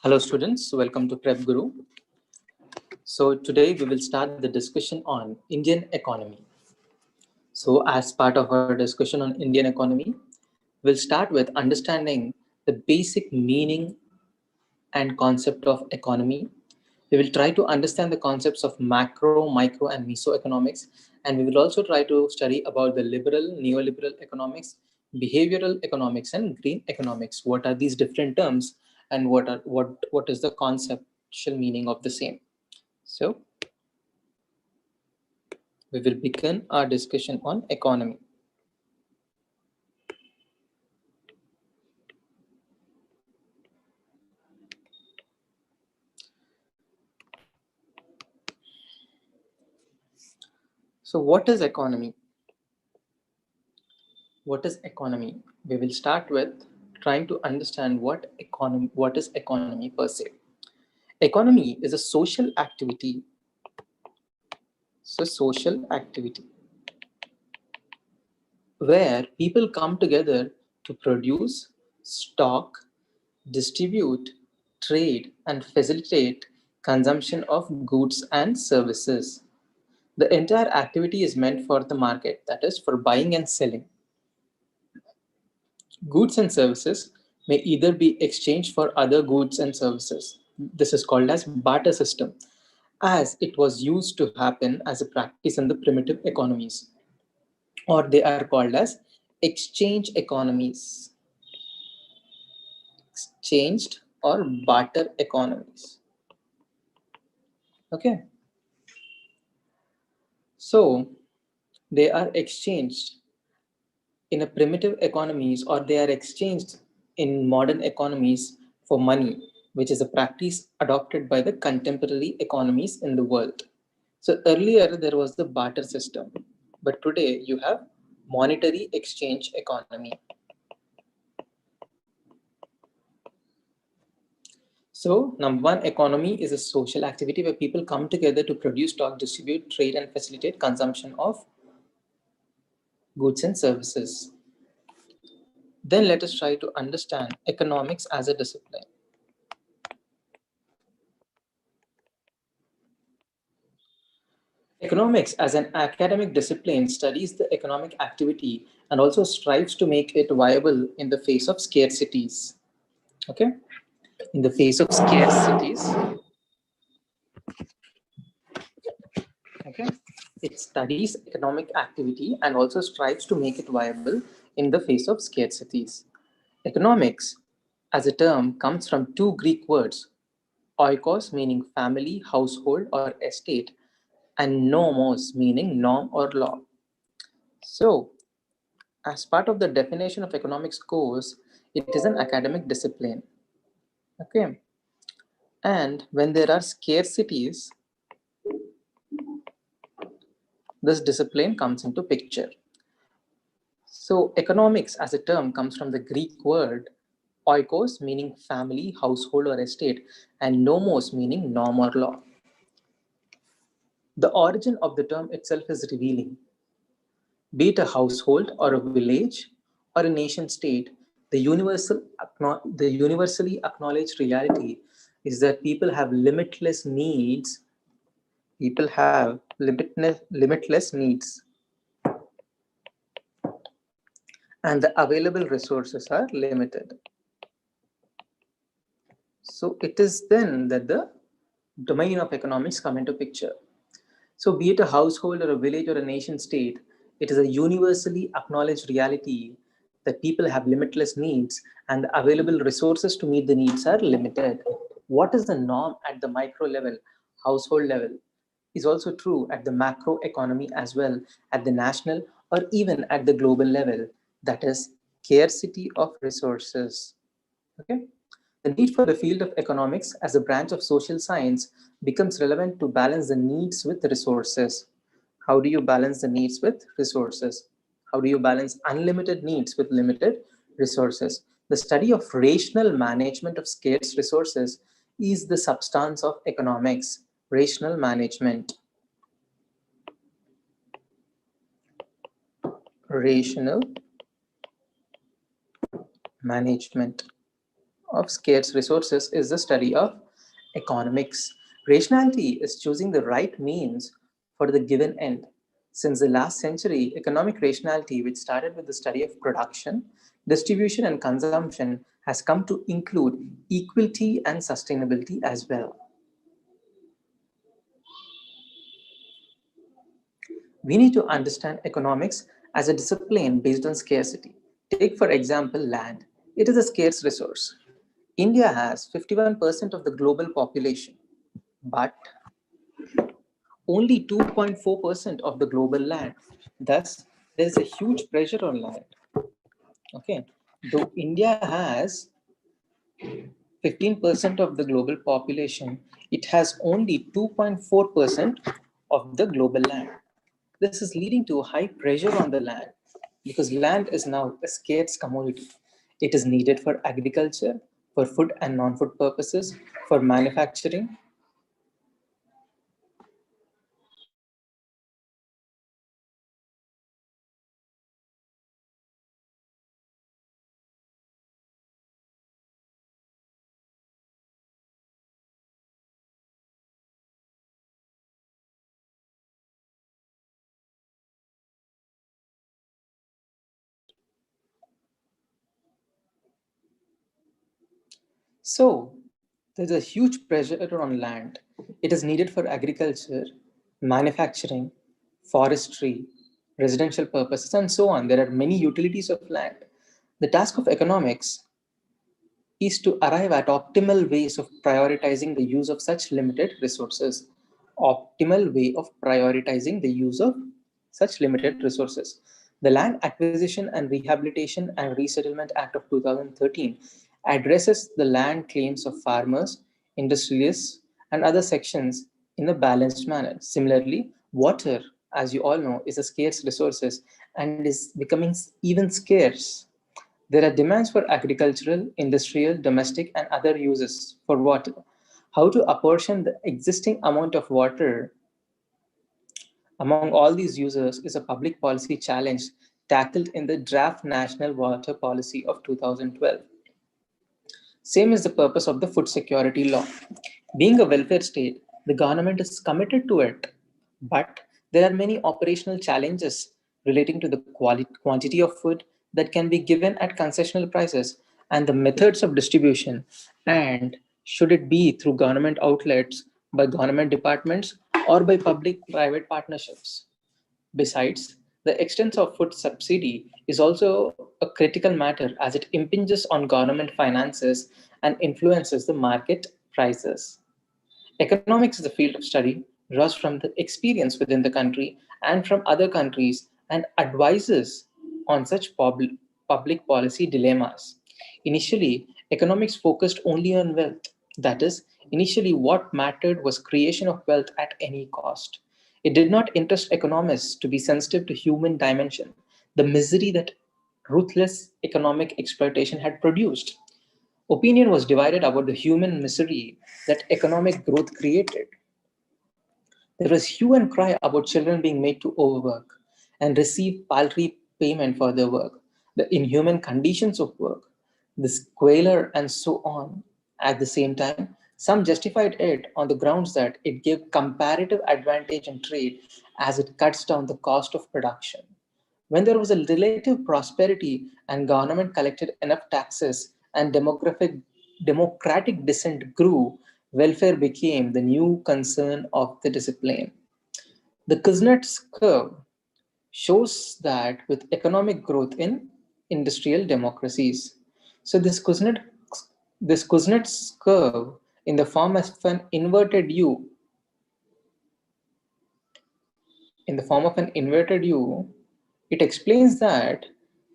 Hello students, welcome to Prep Guru. So today we will start the discussion on Indian economy. So as part of our discussion on Indian economy, we'll start with understanding the basic meaning and concept of economy. We will try to understand the concepts of macro, micro and meso economics, and we will also try to study about the liberal, neoliberal economics, behavioral economics and green economics. What are these different terms and what is the conceptual meaning of the same? So we will begin our discussion on economy. So what is economy? What is economy? We will start with trying to understand what is economy per se. Economy is a social activity. So social activity where people come together to produce, stock, distribute, trade, and facilitate consumption of goods and services. The entire activity is meant for the market, that is, for buying and selling. Goods and services may either be exchanged for other goods and services. This is called as barter system, as it was used to happen as a practice in the primitive economies, or they are called as exchange economies, exchanged or barter economies. Okay, so they are exchanged in a primitive economies, or they are exchanged in modern economies for money, which is a practice adopted by the contemporary economies in the world. So earlier there was the barter system, but today you have monetary exchange economy. So number one, economy is a social activity where people come together to produce, stock, distribute, trade, and facilitate consumption of goods and services. Then let us try to understand economics as a discipline. Economics as an academic discipline studies the economic activity and also strives to make it viable in the face of scarcities. Okay? In the face of scarcities, okay, it studies economic activity and also strives to make it viable in the face of scarcities. Economics as a term comes from two Greek words, oikos meaning family, household or estate, and nomos meaning norm or law. So as part of the definition of economics course, it is an academic discipline. Okay. And when there are scarcities, this discipline comes into picture. So economics as a term comes from the Greek word oikos meaning family, household or estate, and nomos meaning norm or law. The origin of the term itself is revealing. Be it a household or a village or a nation state, the universally acknowledged reality is that people have limitless needs. People have limitless needs, and the available resources are limited. So it is then that the domain of economics come into picture. So be it a household or a village or a nation state, it is a universally acknowledged reality that people have limitless needs and the available resources to meet the needs are limited. What is the norm at the micro level, household level, is also true at the macro economy as well, at the national or even at the global level. That is scarcity of resources. Okay. The need for the field of economics as a branch of social science becomes relevant to balance the needs with resources. How do you balance the needs with resources? How do you balance unlimited needs with limited resources? The study of rational management of scarce resources is the substance of economics. Rational management. Rational management. of scarce resources is the study of economics. Rationality is choosing the right means for the given end. Since the last century, economic rationality, which started with the study of production, distribution, and consumption, has come to include equity and sustainability as well. We need to understand economics as a discipline based on scarcity. Take, for example, land. It is a scarce resource. India has 51% of the global population, but only 2.4% of the global land. Thus, there is a huge pressure on land. Okay, though India has 15% of the global population, it has only 2.4% of the global land. This is leading to high pressure on the land because land is now a scarce commodity. It is needed for agriculture, for food and non-food purposes, for manufacturing. So there's a huge pressure on land. It is needed for agriculture, manufacturing, forestry, residential purposes, and so on. There are many utilities of land. The task of economics is to arrive at optimal ways of prioritizing the use of such limited resources. Optimal way of prioritizing the use of such limited resources. The Land Acquisition and Rehabilitation and Resettlement Act of 2013 addresses the land claims of farmers, industrialists, and other sections in a balanced manner. Similarly, water, as you all know, is a scarce resource and is becoming even scarce. There are demands for agricultural, industrial, domestic, and other uses for water. How to apportion the existing amount of water among all these users is a public policy challenge tackled in the draft National Water Policy of 2012. Same is the purpose of the food security law. Being a welfare state, the government is committed to it, but there are many operational challenges relating to the quantity of food that can be given at concessional prices and the methods of distribution, and should it be through government outlets, by government departments, or by public private partnerships. Besides, the extent of food subsidy is also a critical matter as it impinges on government finances and influences the market prices. Economics is a field of study, draws from the experience within the country and from other countries, and advises on such public policy dilemmas. Initially, economics focused only on wealth. That is, initially, what mattered was creation of wealth at any cost. It did not interest economists to be sensitive to human dimension, the misery that ruthless economic exploitation had produced. Opinion was divided about the human misery that economic growth created. There was hue and cry about children being made to overwork and receive paltry payment for their work, the inhuman conditions of work, the squalor, and so on. At the same time, some justified it on the grounds that it gave comparative advantage in trade as it cuts down the cost of production. When there was a relative prosperity and government collected enough taxes and democratic dissent grew, welfare became the new concern of the discipline. The Kuznets curve shows that with economic growth in industrial democracies. So this Kuznets curve in the form of an inverted U, it explains that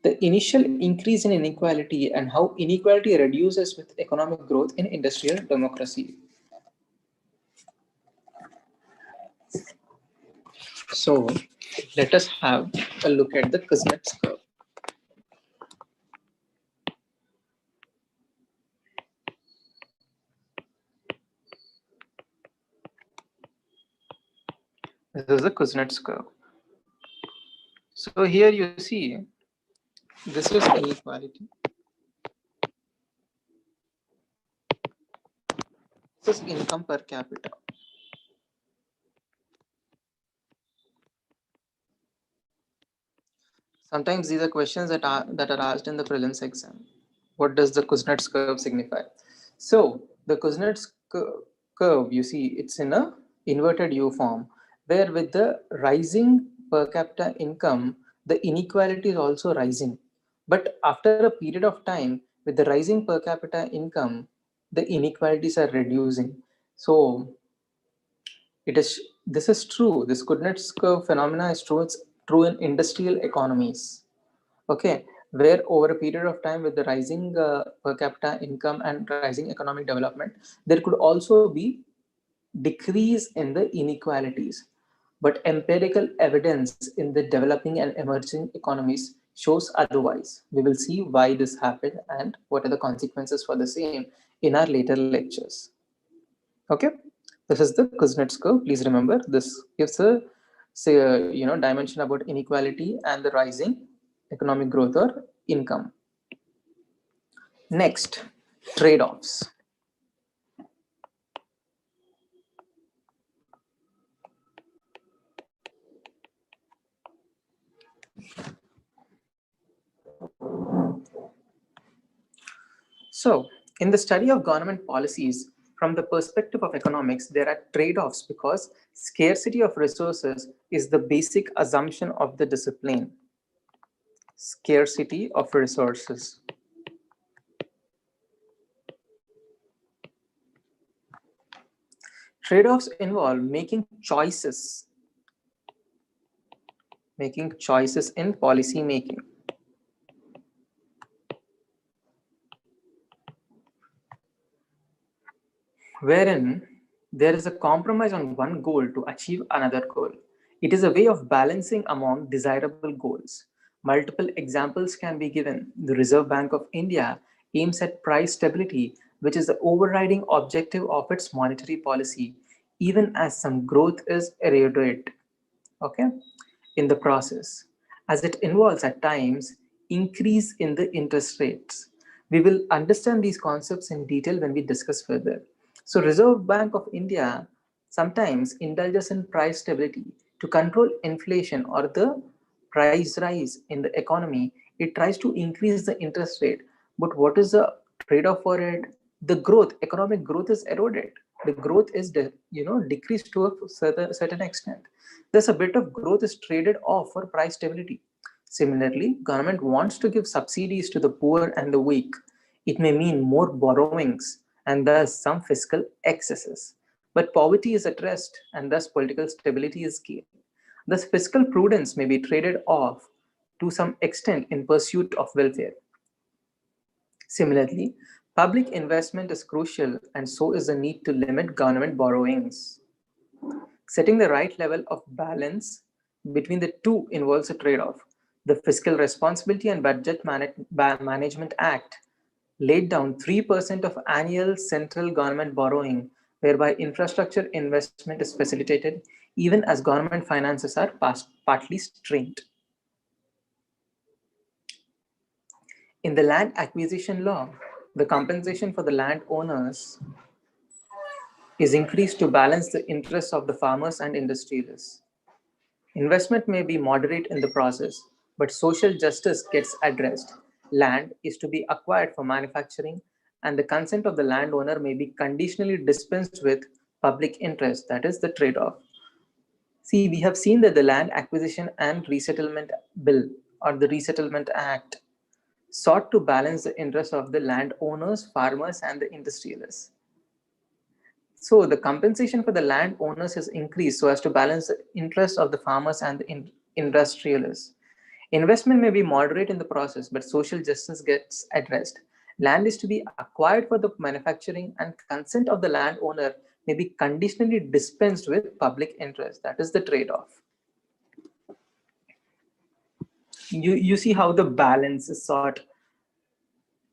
the initial increase in inequality and how inequality reduces with economic growth in industrial democracy. So let us have a look at the Kuznets curve. This is the Kuznets curve. So here you see, this is inequality. versus income per capita. Sometimes these are questions that are asked in the prelims exam. What does the Kuznets curve signify? So the Kuznets curve, you see, it's in a inverted U form, where with the rising per capita income, the inequality is also rising. But after a period of time, with the rising per capita income, the inequalities are reducing. So it is this is true. This Kuznets curve phenomena is true. It's true in industrial economies. Okay, where over a period of time with the rising per capita income and rising economic development, there could also be decrease in the inequalities. But empirical evidence in the developing and emerging economies shows otherwise. We will see why this happened and what are the consequences for the same in our later lectures. Okay, this is the Kuznets curve. Please remember, this gives a dimension about inequality and the rising economic growth or income. Next, trade-offs. So, in the study of government policies, from the perspective of economics, there are trade-offs because scarcity of resources is the basic assumption of the discipline. Scarcity of resources. Trade-offs involve making choices in policy making. Wherein there is a compromise on one goal to achieve another goal. It is a way of balancing among desirable goals. Multiple examples can be given. The Reserve Bank of India aims at price stability, which is the overriding objective of its monetary policy, even as some growth is eroded. Okay, in the process, as it involves at times increase in the interest rates. We will understand these concepts in detail when we discuss further. So Reserve Bank of India sometimes indulges in price stability to control inflation or the price rise in the economy. It tries to increase the interest rate, but what is the trade-off for it? The growth, economic growth is eroded. The growth is decreased to a certain extent. Thus, a bit of growth is traded off for price stability. Similarly, government wants to give subsidies to the poor and the weak. It may mean more borrowings and thus some fiscal excesses. But poverty is addressed and thus political stability is gained. Thus, fiscal prudence may be traded off to some extent in pursuit of welfare. Similarly, public investment is crucial, and so is the need to limit government borrowings. Setting the right level of balance between the two involves a trade-off. The Fiscal Responsibility and Budget Management Act laid down 3% of annual central government borrowing, whereby infrastructure investment is facilitated even as government finances are partly strained. In the land acquisition law, the compensation for the landowners is increased to balance the interests of the farmers and industrialists. Investment may be moderate in the process, but social justice gets addressed. Land is to be acquired for manufacturing, and the consent of the landowner may be conditionally dispensed with public interest. That is the trade-off. See, we have seen that the Land Acquisition and Resettlement Bill or the Resettlement Act sought to balance the interests of the landowners, farmers, and the industrialists. So the compensation for the landowners is increased so as to balance the interests of the farmers and the industrialists. Investment may be moderate in the process, but social justice gets addressed. Land is to be acquired for the manufacturing, and consent of the landowner may be conditionally dispensed with public interest. That is the trade-off. You see how the balance is sought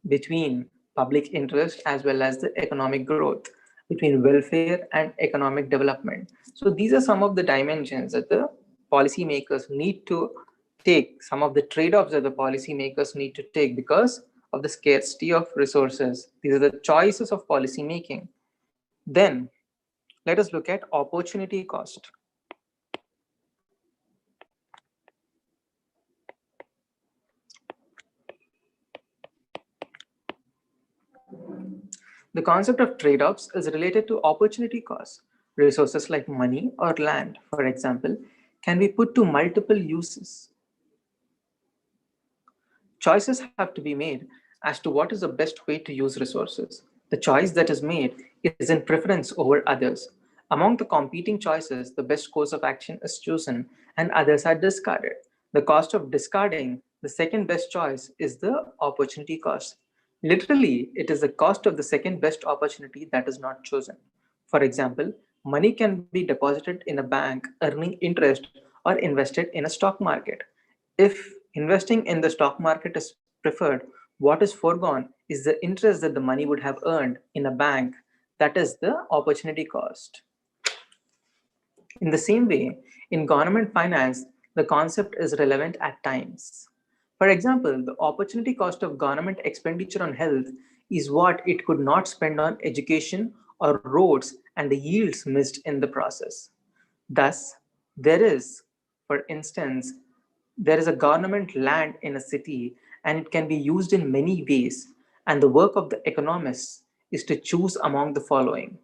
between public interest as well as the economic growth, between welfare and economic development. So these are some of the dimensions that the policymakers need to take, some of the trade-offs that the policymakers need to take because of the scarcity of resources. These are the choices of policy making. Then let us look at opportunity cost. The concept of trade-offs is related to opportunity costs. Resources like money or land, for example, can be put to multiple uses. Choices have to be made as to what is the best way to use resources. The choice that is made is in preference over others. Among the competing choices, the best course of action is chosen and others are discarded. The cost of discarding the second best choice is the opportunity cost. Literally, it is the cost of the second best opportunity that is not chosen. For example, money can be deposited in a bank earning interest or invested in a stock market. If investing in the stock market is preferred, what is foregone is the interest that the money would have earned in a bank. That is the opportunity cost. In the same way, in government finance, the concept is relevant at times. For example, the opportunity cost of government expenditure on health is what it could not spend on education or roads and the yields missed in the process. Thus, there is, for instance, there is a government land in a city and it can be used in many ways, and the work of the economists is to choose among the following: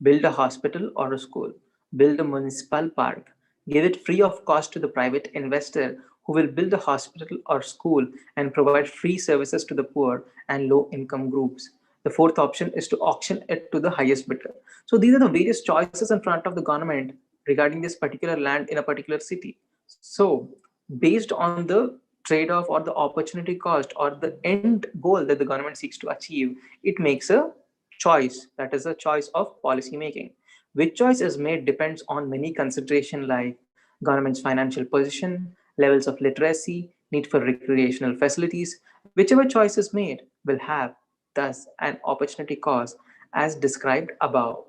build a hospital or a school, build a municipal park, give it free of cost to the private investor who will build a hospital or school and provide free services to the poor and low income groups. The fourth option is to auction it to the highest bidder. So these are the various choices in front of the government regarding this particular land in a particular city. So based on the trade-off or the opportunity cost or the end goal that the government seeks to achieve, it makes a choice, that is a choice of policy making. Which choice is made depends on many considerations like government's financial position, levels of literacy, need for recreational facilities. Whichever choice is made will have thus an opportunity cost as described above.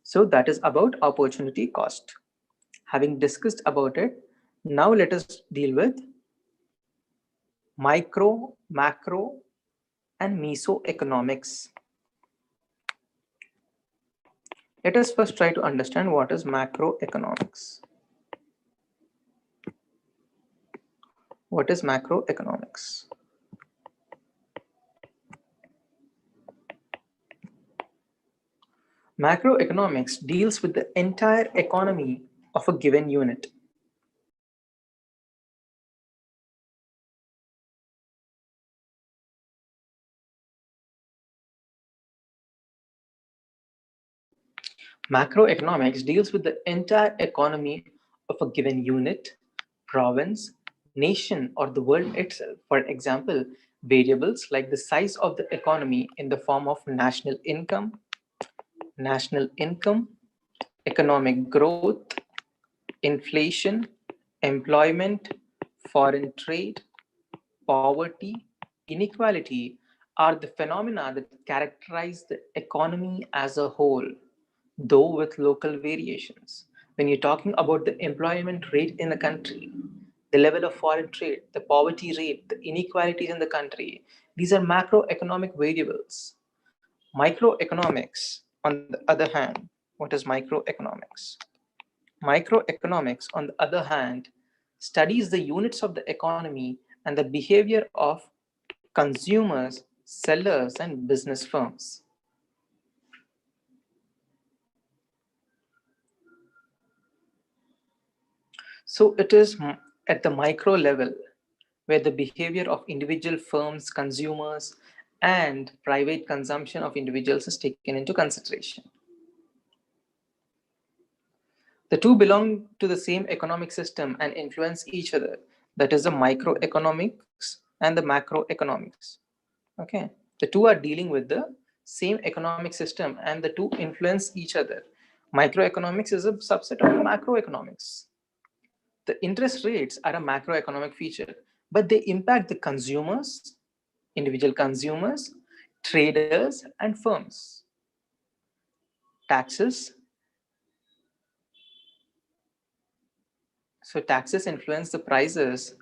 So that is about opportunity cost. Having discussed about it, now let us deal with micro, macro, and mesoeconomics. Let us first try to understand what is macroeconomics. What is macroeconomics? Macroeconomics deals with the entire economy of a given unit. Macroeconomics deals with the entire economy of a given unit, province, nation, or the world itself. For example, variables like the size of the economy in the form of national income, economic growth, inflation, employment, foreign trade, poverty, inequality are the phenomena that characterize the economy as a whole, though with local variations. When you're talking about the employment rate in the country, the level of foreign trade, the poverty rate, the inequalities in the country, these are macroeconomic variables. Microeconomics, on the other hand, what is microeconomics? Microeconomics, on the other hand, studies the units of the economy and the behavior of consumers, sellers, and business firms. So it is at the micro level where the behavior of individual firms, consumers, and private consumption of individuals is taken into consideration. The two belong to the same economic system and influence each other. That is the microeconomics and the macroeconomics. Okay, the two are dealing with the same economic system and the two influence each other. Microeconomics is a subset of macroeconomics. The interest rates are a macroeconomic feature, but they impact the consumers, individual consumers, traders, and firms. Taxes. So taxes influence the prices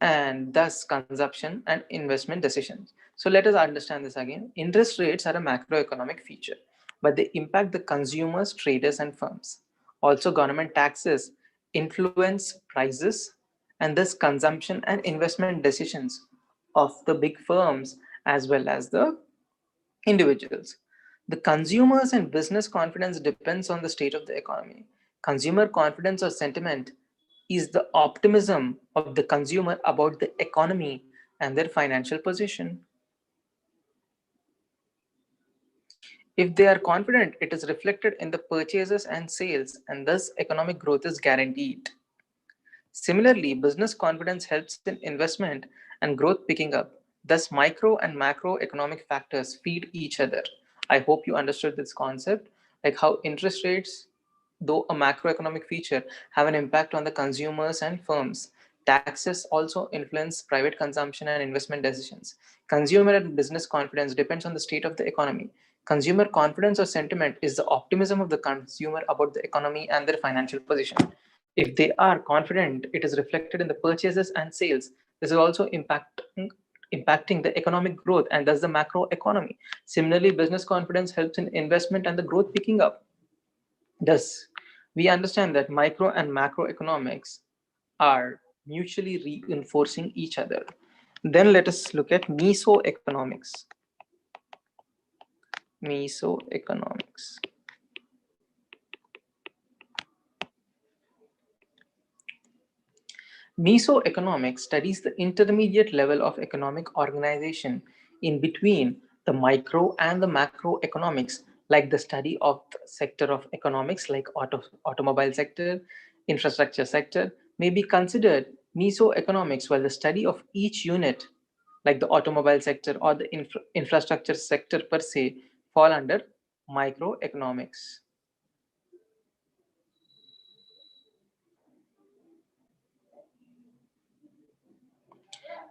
and thus consumption and investment decisions. So let us understand this again. Interest rates are a macroeconomic feature, but they impact the consumers, traders, and firms. Also, government taxes influence prices and thus consumption and investment decisions of the big firms as well as the individuals. The consumers and business confidence depends on the state of the economy. Consumer confidence or sentiment is the optimism of the consumer about the economy and their financial position. If they are confident, it is reflected in the purchases and sales, and thus economic growth is guaranteed. Similarly, business confidence helps in investment and growth picking up. Thus, micro and macroeconomic factors feed each other. I hope you understood this concept, like how interest rates, though a macroeconomic feature, have an impact on the consumers and firms. Taxes also influence private consumption and investment decisions. Consumer and business confidence depends on the state of the economy. Consumer confidence or sentiment is the optimism of the consumer about the economy and their financial position. If they are confident, it is reflected in the purchases and sales. This is also impacting the economic growth and thus the macro economy. Similarly, business confidence helps in investment and the growth picking up. Thus, we understand that micro and macroeconomics are mutually reinforcing each other. Then let us look at mesoeconomics. Mesoeconomics. Mesoeconomics studies the intermediate level of economic organization in between the micro and the macroeconomics, like the study of the sector of economics like automobile sector, infrastructure sector, may be considered mesoeconomics, while the study of each unit like the automobile sector or the infrastructure sector per se fall under microeconomics.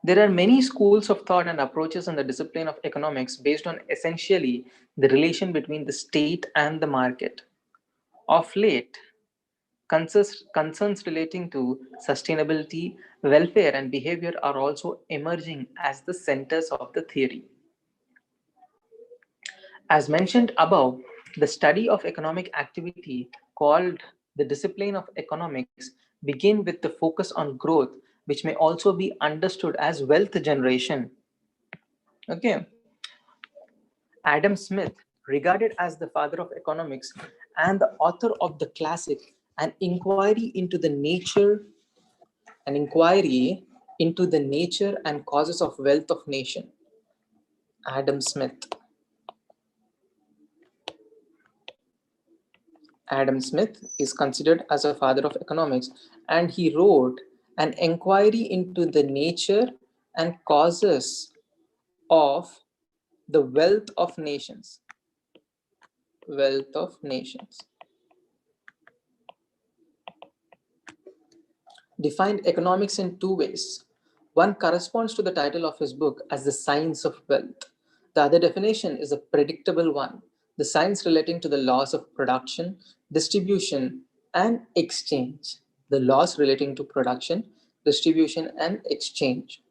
There are many schools of thought and approaches in the discipline of economics based on essentially the relation between the state and the market. Of late, concerns relating to sustainability, welfare, and behavior are also emerging as the centers of the theory. As mentioned above, the study of economic activity called the discipline of economics begin with the focus on growth, which may also be understood as wealth generation. Okay. Adam Smith, regarded as the father of economics and the author of the classic an inquiry into the nature and causes of wealth of nation. Adam Smith. Adam Smith is considered as a father of economics, and he wrote an inquiry into the nature and causes of the wealth of nations. Wealth of nations. Defined economics in two ways. One corresponds to the title of his book as the science of wealth. The other definition is a predictable one, the science relating to the laws of production, distribution, and exchange. The laws relating to production, distribution, and exchange.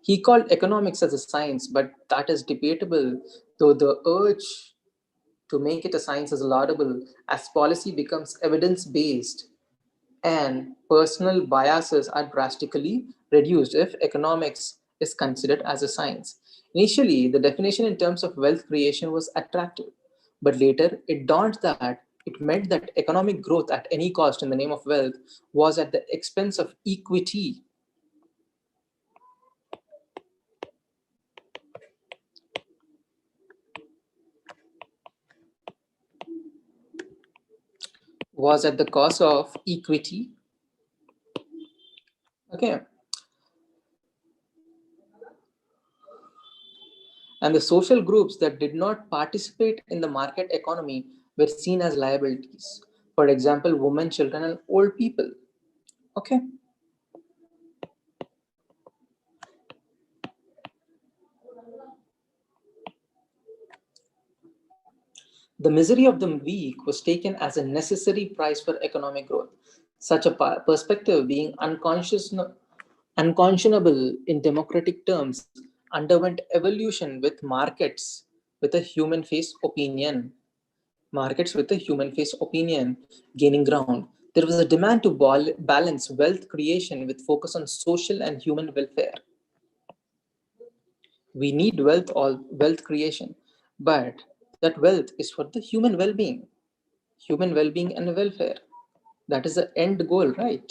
He called economics as a science, but that is debatable, though the urge to make it a science is laudable as policy becomes evidence-based and personal biases are drastically reduced if economics is considered as a science. Initially, the definition in terms of wealth creation was attractive, but later it dawned that it meant that economic growth at any cost in the name of wealth was at the expense of equity. Was at the cost of equity. Okay. And the social groups that did not participate in the market economy were seen as liabilities. For example, women, children, and old people. Okay. The misery of the weak was taken as a necessary price for economic growth. Such a perspective being unconscionable in democratic terms, underwent evolution with markets with a human face opinion. Markets with a human face opinion gaining ground. There was a demand to balance wealth creation with focus on social and human welfare. We need wealth or wealth creation, but that wealth is for the human well-being and welfare. That is the end goal, right?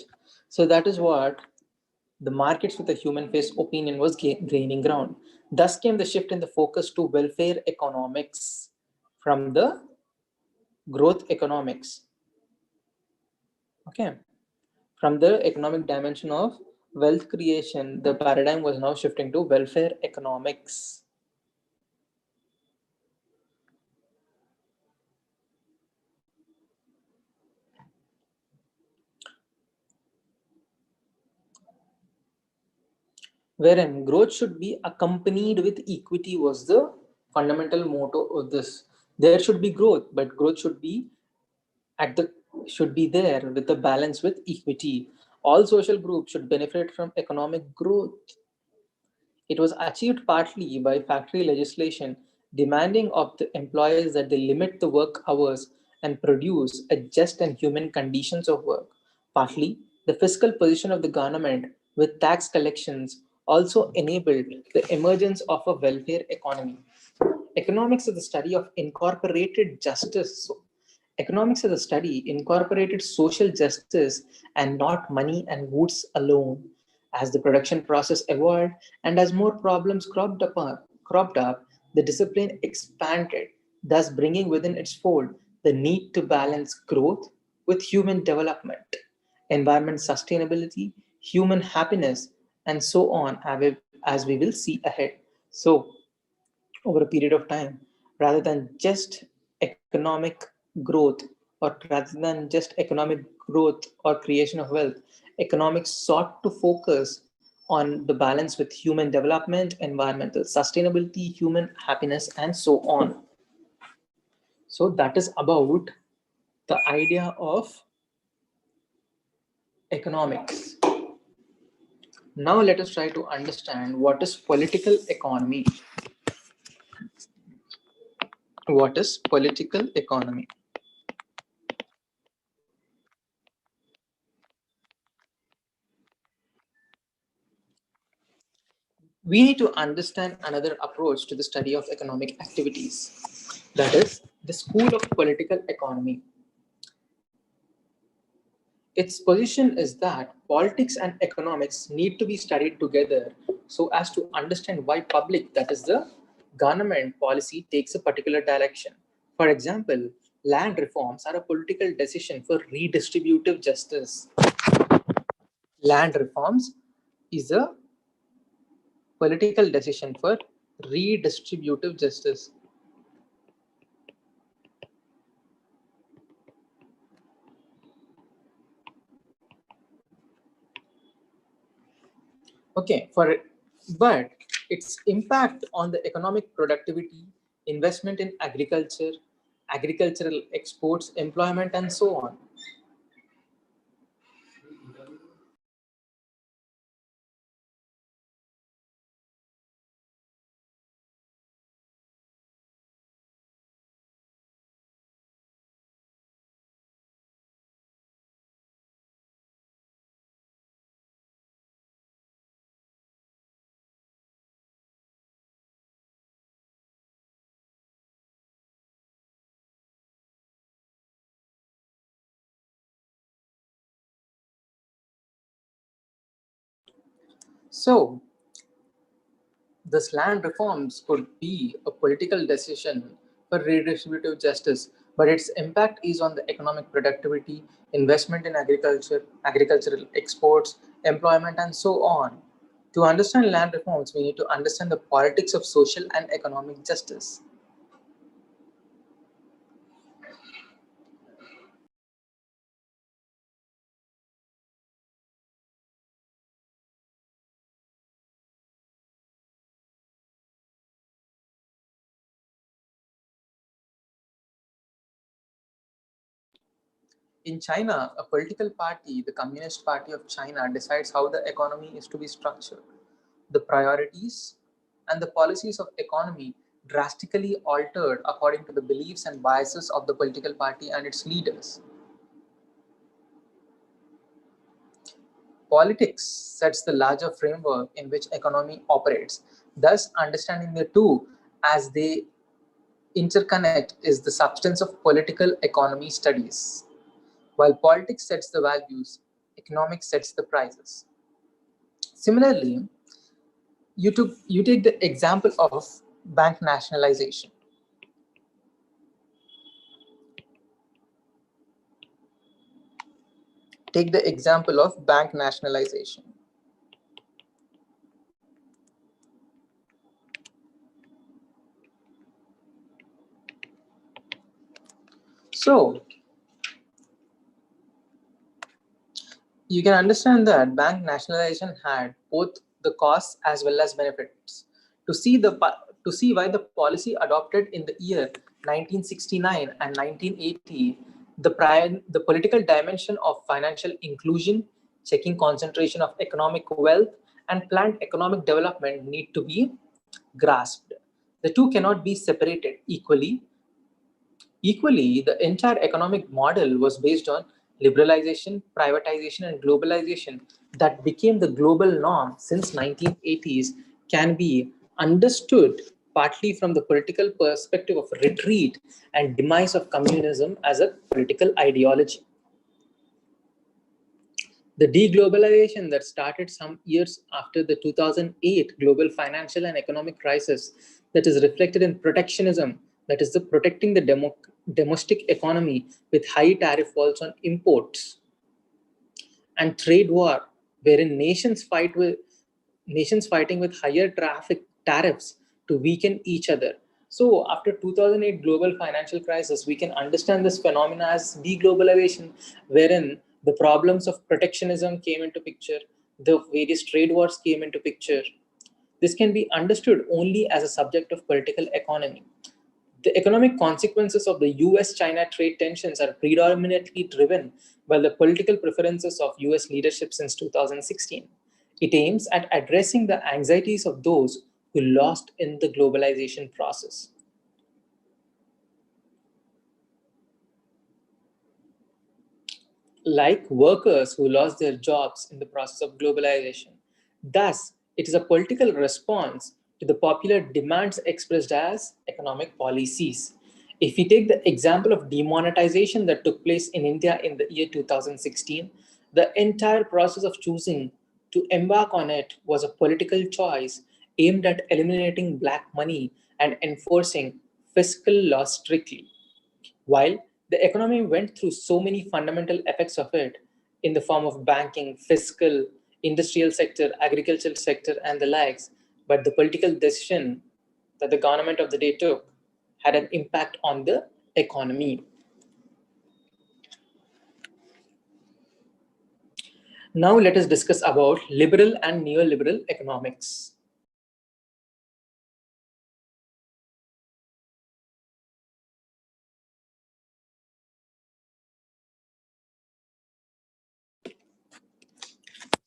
So that is what the markets with a human face opinion was gaining ground. Thus came the shift in the focus to welfare economics from the growth economics. Okay, from the economic dimension of wealth creation, the paradigm was now shifting to welfare economics. Wherein growth should be accompanied with equity was the fundamental motto of this. There should be growth, but growth at the should be there with the balance with equity. All social groups should benefit from economic growth. It was achieved partly by factory legislation demanding of the employers that they limit the work hours and produce a just and human conditions of work. Partly, the fiscal position of the government with tax collections also enabled the emergence of a welfare economy. Economics is the study of incorporated justice. So, economics is a study incorporated social justice and not money and goods alone. As the production process evolved and as more problems cropped up, the discipline expanded, thus bringing within its fold the need to balance growth with human development, environment sustainability, human happiness, and so on, as we will see ahead. So, over a period of time, rather than just economic growth, or rather than just economic growth or creation of wealth, economics sought to focus on the balance with human development, environmental sustainability, human happiness, and so on. So that is about the idea of economics. Now let us try to understand what is political economy. What is political economy? We need to understand another approach to the study of economic activities. That is the school of political economy. Its position is that politics and economics need to be studied together so as to understand why public, that is the government policy, takes a particular direction. For example, land reforms are a political decision for redistributive justice. Land reforms is a political decision for redistributive justice. Okay, but its impact on the economic productivity, investment in agriculture, agricultural exports, employment, and so on. So, this land reforms could be a political decision for redistributive justice, but its impact is on the economic productivity, investment in agriculture, agricultural exports, employment, and so on. To understand land reforms, we need to understand the politics of social and economic justice. In China, a political party, the Communist Party of China, decides how the economy is to be structured. The priorities and the policies of economy drastically altered according to the beliefs and biases of the political party and its leaders. Politics sets the larger framework in which economy operates. Thus, understanding the two as they interconnect is the substance of political economy studies. While politics sets the values, economics sets the prices. Similarly, you take the example of bank nationalization. Take the example of bank nationalization. So, you can understand that bank nationalization had both the costs as well as benefits. To see why the policy adopted in the year 1969 and 1980, the political dimension of financial inclusion, checking concentration of economic wealth, and planned economic development need to be grasped. The two cannot be separated equally. Equally, the entire economic model was based on liberalization, privatization, and globalization that became the global norm since 1980s can be understood partly from the political perspective of retreat and demise of communism as a political ideology. The deglobalization that started some years after the 2008 global financial and economic crisis, that is reflected in protectionism, that is the protecting the domestic economy with high tariff walls on imports, and trade war, wherein nations fighting with higher traffic tariffs to weaken each other. So after 2008 global financial crisis, we can understand this phenomena as deglobalization, wherein the problems of protectionism came into picture, the various trade wars came into picture. This can be understood only as a subject of political economy. The economic consequences of the US-China trade tensions are predominantly driven by the political preferences of US leadership since 2016. It aims at addressing the anxieties of those who lost in the globalization process. Like workers who lost their jobs in the process of globalization. Thus, it is a political response to the popular demands expressed as economic policies. If we take the example of demonetization that took place in India in the year 2016, the entire process of choosing to embark on it was a political choice aimed at eliminating black money and enforcing fiscal laws strictly. While the economy went through so many fundamental effects of it in the form of banking, fiscal, industrial sector, agricultural sector, and the likes, but the political decision that the government of the day took had an impact on the economy. Now let us discuss about liberal and neoliberal economics.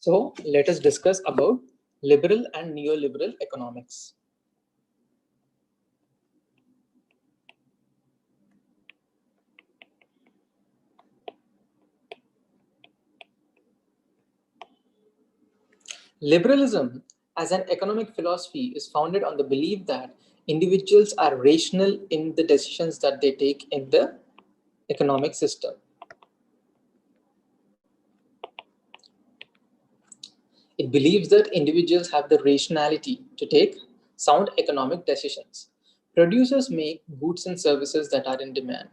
So let us discuss about liberal and neoliberal economics. Liberalism as an economic philosophy is founded on the belief that individuals are rational in the decisions that they take in the economic system. It believes that individuals have the rationality to take sound economic decisions. Producers make goods and services that are in demand.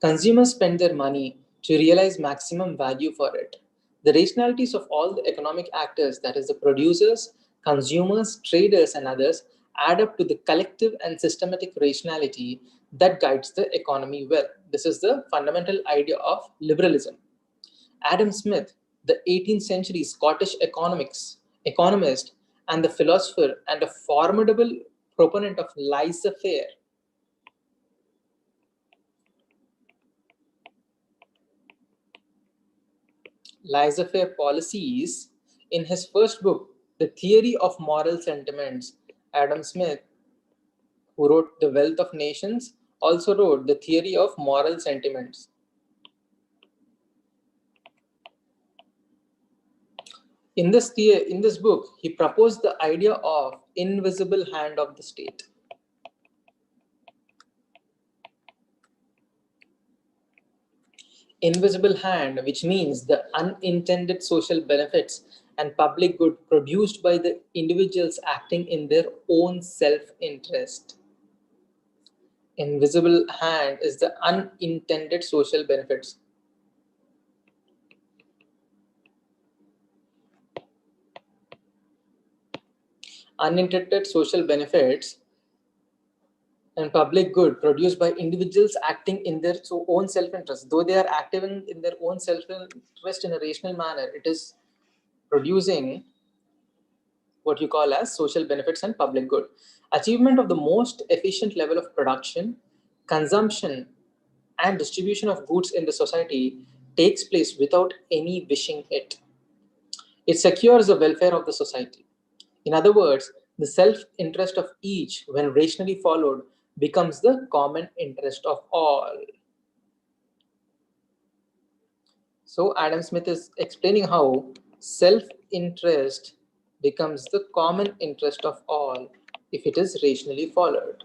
Consumers spend their money to realize maximum value for it. The rationalities of all the economic actors, that is, the producers, consumers, traders, and others, add up to the collective and systematic rationality that guides the economy well. This is the fundamental idea of liberalism. Adam Smith, the 18th century Scottish economist and the philosopher and a formidable proponent of laissez-faire, laissez-faire policies, in his first book, The Theory of Moral Sentiments, Adam Smith, who wrote The Wealth of Nations, also wrote The Theory of Moral Sentiments. In this book, he proposed the idea of invisible hand of the state. Invisible hand, which means the unintended social benefits and public good produced by the individuals acting in their own self-interest. Invisible hand is the unintended social benefits. Unintended social benefits and public good produced by individuals acting in their own self-interest. Though they are acting in their own self-interest in a rational manner, it is producing what you call as social benefits and public good. Achievement of the most efficient level of production, consumption, and distribution of goods in the society takes place without any wishing it. It secures the welfare of the society. In other words, the self-interest of each, when rationally followed, becomes the common interest of all. So Adam Smith is explaining how self-interest becomes the common interest of all if it is rationally followed.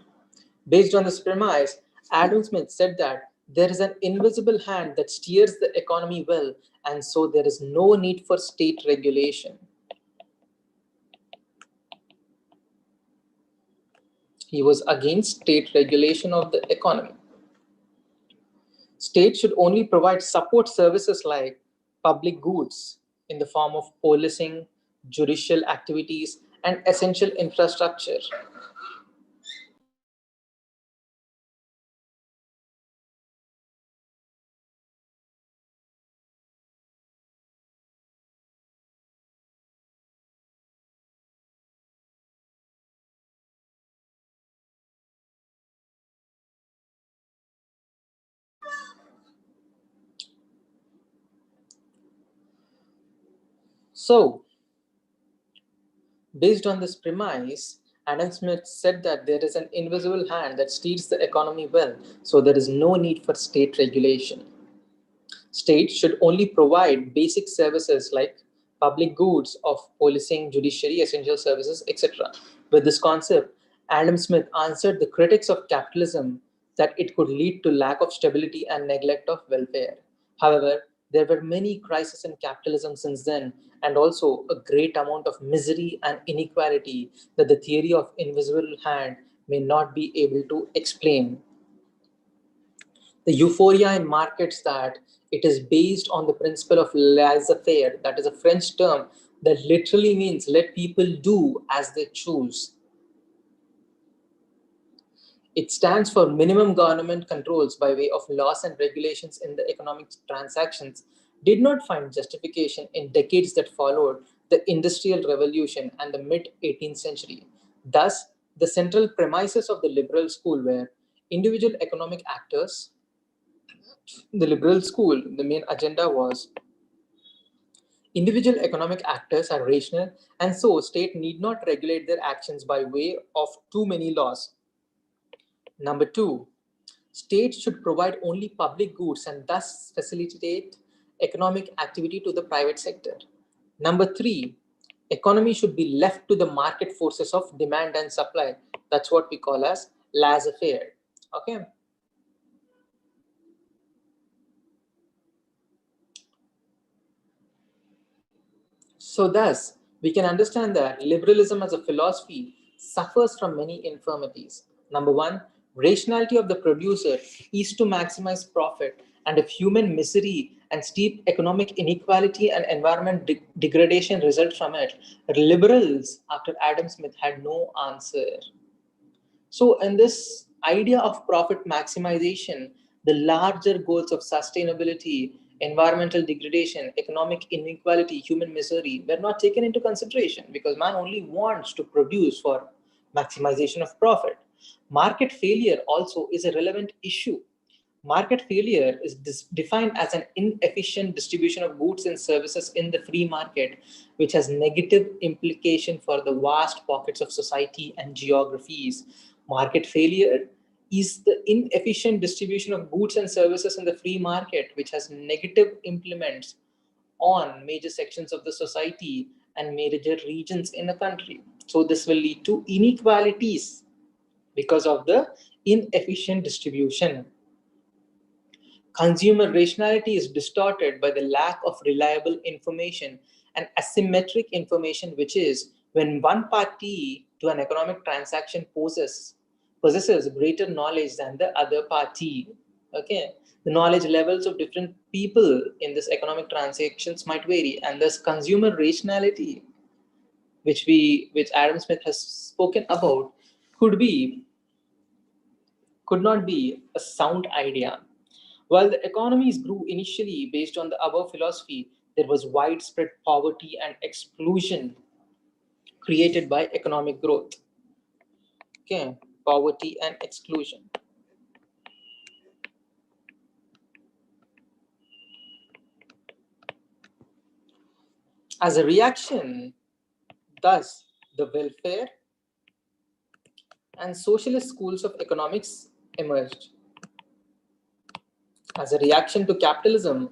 Based on this premise, Adam Smith said that there is an invisible hand that steers the economy well, and so there is no need for state regulation. He was against state regulation of the economy. States should only provide support services like public goods in the form of policing, judicial activities, and essential infrastructure. So, based on this premise, Adam Smith said that there is an invisible hand that steers the economy well, so there is no need for state regulation. States should only provide basic services like public goods of policing, judiciary, essential services, etc. With this concept, Adam Smith answered the critics of capitalism that it could lead to lack of stability and neglect of welfare. However, there were many crises in capitalism since then, and also a great amount of misery and inequality that the theory of invisible hand may not be able to explain. The euphoria in markets that it is based on the principle of laissez-faire, that is a French term that literally means let people do as they choose. It stands for minimum government controls by way of laws and regulations in the economic transactions, did not find justification in decades that followed the Industrial Revolution and the mid 18th century. Thus, the central premises of the liberal school were individual economic actors. The liberal school, the main agenda was individual economic actors are rational, and so state need not regulate their actions by way of too many laws. Number two, states should provide only public goods and thus facilitate economic activity to the private sector. Number three, economy should be left to the market forces of demand and supply. That's what we call as laissez-faire. Okay. So thus, we can understand that liberalism as a philosophy suffers from many infirmities. Number one, rationality of the producer is to maximize profit, and if human misery and steep economic inequality and environment degradation result from it, liberals after Adam Smith had no answer. So, in this idea of profit maximization, the larger goals of sustainability, environmental degradation, economic inequality, human misery were not taken into consideration because man only wants to produce for maximization of profit. Market failure also is a relevant issue. Market failure is defined as an inefficient distribution of goods and services in the free market, which has negative implication for the vast pockets of society and geographies. Market failure is the inefficient distribution of goods and services in the free market, which has negative implements on major sections of the society and major regions in a country. So this will lead to inequalities because of the inefficient distribution. Consumer rationality is distorted by the lack of reliable information and asymmetric information, which is when one party to an economic transaction possesses greater knowledge than the other party. Okay, the knowledge levels of different people in this economic transactions might vary, and thus consumer rationality, which Adam Smith has spoken about, could be could not be a sound idea. While the economies grew initially based on the above philosophy, there was widespread poverty and exclusion created by economic growth. Okay, poverty and exclusion. As a reaction, thus, the welfare and socialist schools of economics emerged. As a reaction to capitalism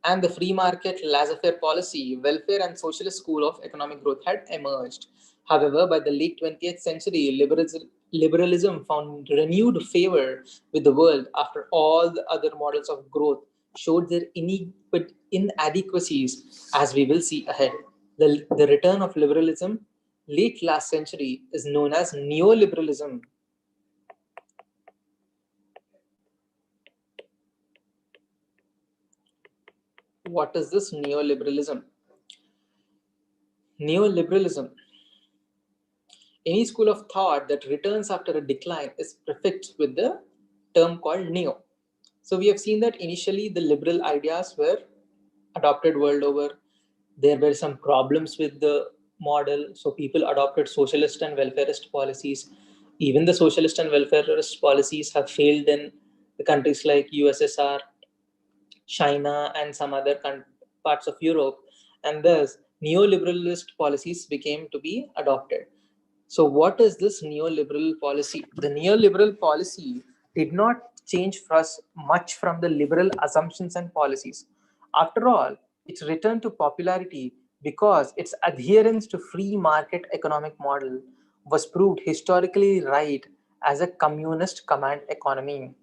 and the free market laissez-faire policy, welfare and socialist school of economic growth had emerged. However, by the late 20th century, liberalism found renewed favor with the world after all the other models of growth showed their inadequacies, as we will see ahead. The return of liberalism late last century is known as neoliberalism. What is this neoliberalism? Neoliberalism, any school of thought that returns after a decline, is prefixed with the term called neo. So we have seen that initially the liberal ideas were adopted world over. There were some problems with the model, so people adopted socialist and welfarist policies. Even the socialist and welfarist policies have failed in the countries like USSR, China, and some other parts of Europe, and thus neoliberalist policies became to be adopted. So, what is this neoliberal policy? The neoliberal policy did not change for us much from the liberal assumptions and policies. After all, its return to popularity because its adherence to free market economic model was proved historically right as a communist command economy.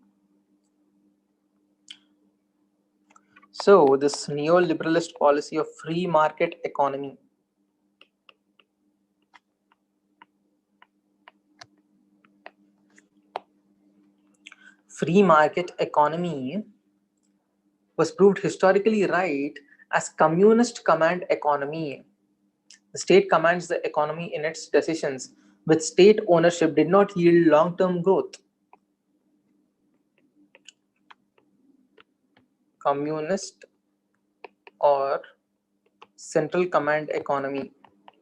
So, this neoliberalist policy of free market economy was proved historically right as communist command economy. The state commands the economy in its decisions, with state ownership did not yield long-term growth. Communist or central command economy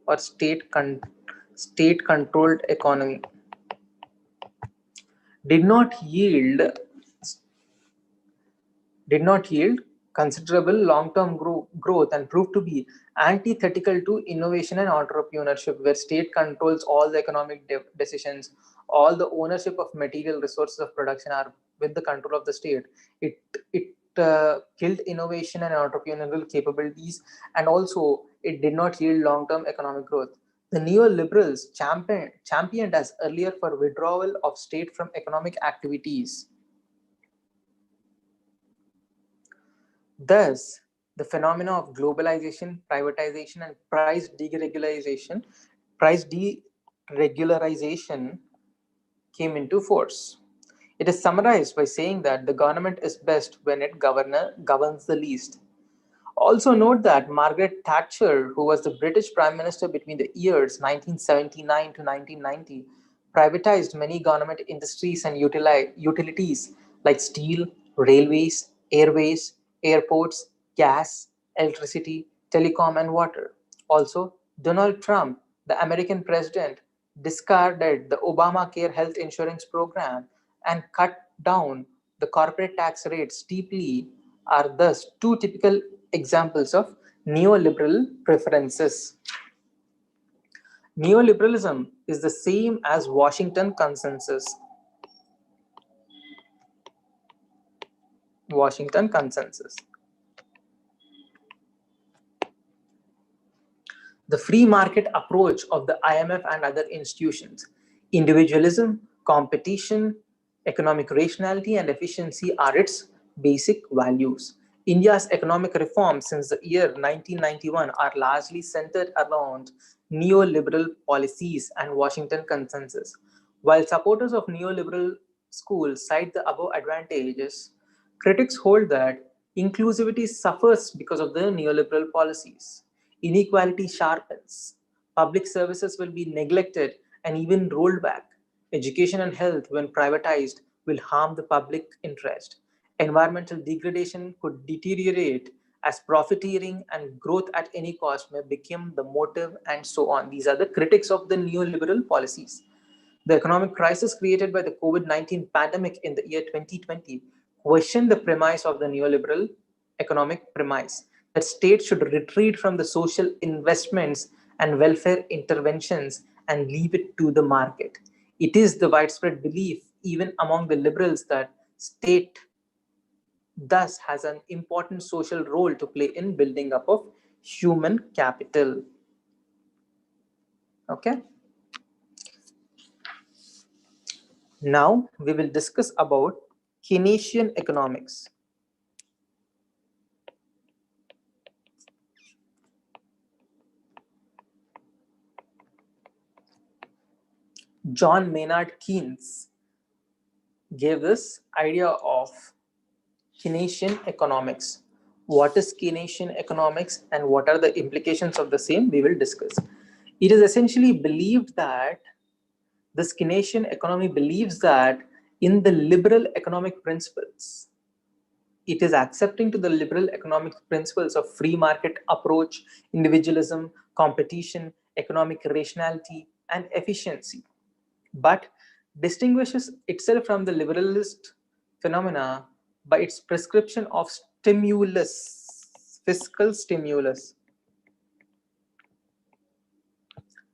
or state controlled economy did not yield considerable long-term growth and proved to be antithetical to innovation and entrepreneurship, where state controls all the economic decisions, all the ownership of material resources of production are with the control of the state. It killed innovation and entrepreneurial capabilities, and also it did not yield long-term economic growth. The neoliberals championed as earlier for withdrawal of state from economic activities. Thus, the phenomena of globalization, privatization, and price deregularization came into force. It is summarized by saying that the government is best when it governs the least. Also note that Margaret Thatcher, who was the British Prime Minister between the years 1979 to 1990, privatized many government industries and utilities like steel, railways, airways, airports, gas, electricity, telecom, and water. Also, Donald Trump, the American president, discarded the Obamacare health insurance program and cut down the corporate tax rate steeply are thus two typical examples of neoliberal preferences. Neoliberalism is the same as Washington Consensus. Washington Consensus. The free market approach of the IMF and other institutions, individualism, competition, economic rationality, and efficiency are its basic values. India's economic reforms since the year 1991 are largely centered around neoliberal policies and Washington Consensus. While supporters of neoliberal schools cite the above advantages, critics hold that inclusivity suffers because of the neoliberal policies. Inequality sharpens. Public services will be neglected and even rolled back. Education and health, when privatized, will harm the public interest. Environmental degradation could deteriorate as profiteering and growth at any cost may become the motive, and so on. These are the critics of the neoliberal policies. The economic crisis created by the COVID-19 pandemic in the year 2020 questioned the premise of the neoliberal economic premise that states should retreat from the social investments and welfare interventions and leave it to the market. It is the widespread belief, even among the liberals, that state thus has an important social role to play in building up of human capital. Okay. Now we will discuss about Keynesian economics. John Maynard Keynes gave this idea of Keynesian economics. What is Keynesian economics and what are the implications of the same? We will discuss. It is essentially believed that this Keynesian economy believes that in the liberal economic principles, it is accepting to the liberal economic principles of free market approach, individualism, competition, economic rationality, and efficiency, but distinguishes itself from the liberalist phenomena by its prescription of stimulus, fiscal stimulus.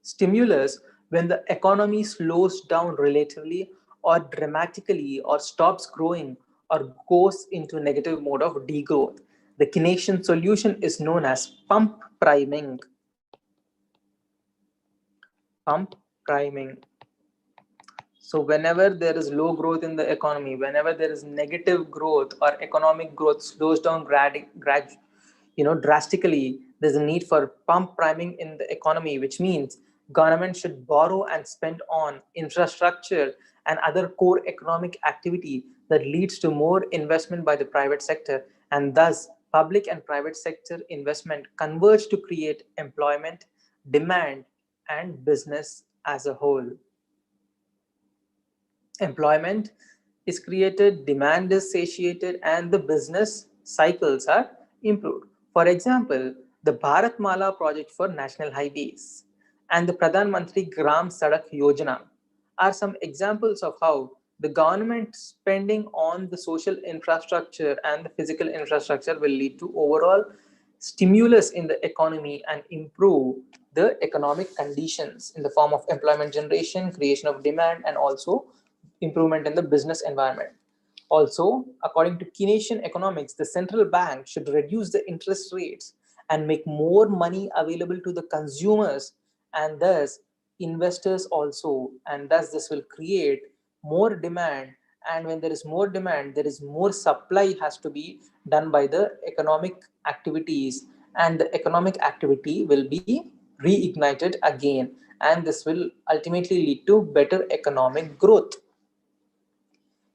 Stimulus when the economy slows down relatively or dramatically or stops growing or goes into negative mode of degrowth. The Keynesian solution is known as pump priming. Pump priming. So whenever there is low growth in the economy, whenever there is negative growth or economic growth slows down drastically, there's a need for pump priming in the economy, which means government should borrow and spend on infrastructure and other core economic activity that leads to more investment by the private sector, and thus public and private sector investment converge to create employment, demand, and business as a whole. Employment is created, demand is satiated, and the business cycles are improved. For example, the Bharatmala project for national highways and the Pradhan Mantri Gram Sadak Yojana are some examples of how the government spending on the social infrastructure and the physical infrastructure will lead to overall stimulus in the economy and improve the economic conditions in the form of employment generation, creation of demand, and also improvement in the business environment. Also, according to Keynesian economics, the central bank should reduce the interest rates and make more money available to the consumers and thus investors also, and thus this will create more demand, and when there is more demand, there is more supply has to be done by the economic activities, and the economic activity will be reignited again, and this will ultimately lead to better economic growth.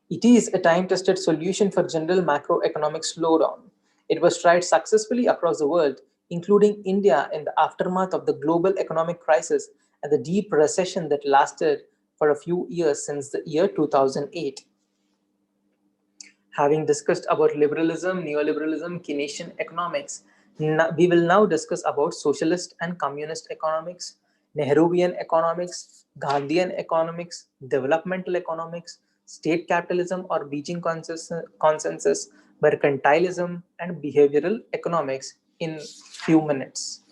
It is a time-tested solution for general macroeconomic slowdown. It was tried successfully across the world, including India in the aftermath of the global economic crisis and the deep recession that lasted for a few years since the year 2008. Having discussed about liberalism, neoliberalism, Keynesian economics, we will now discuss about socialist and communist economics, Nehruvian economics, Gandhian economics, developmental economics, state capitalism or Beijing consensus, mercantilism, and behavioral economics in few minutes.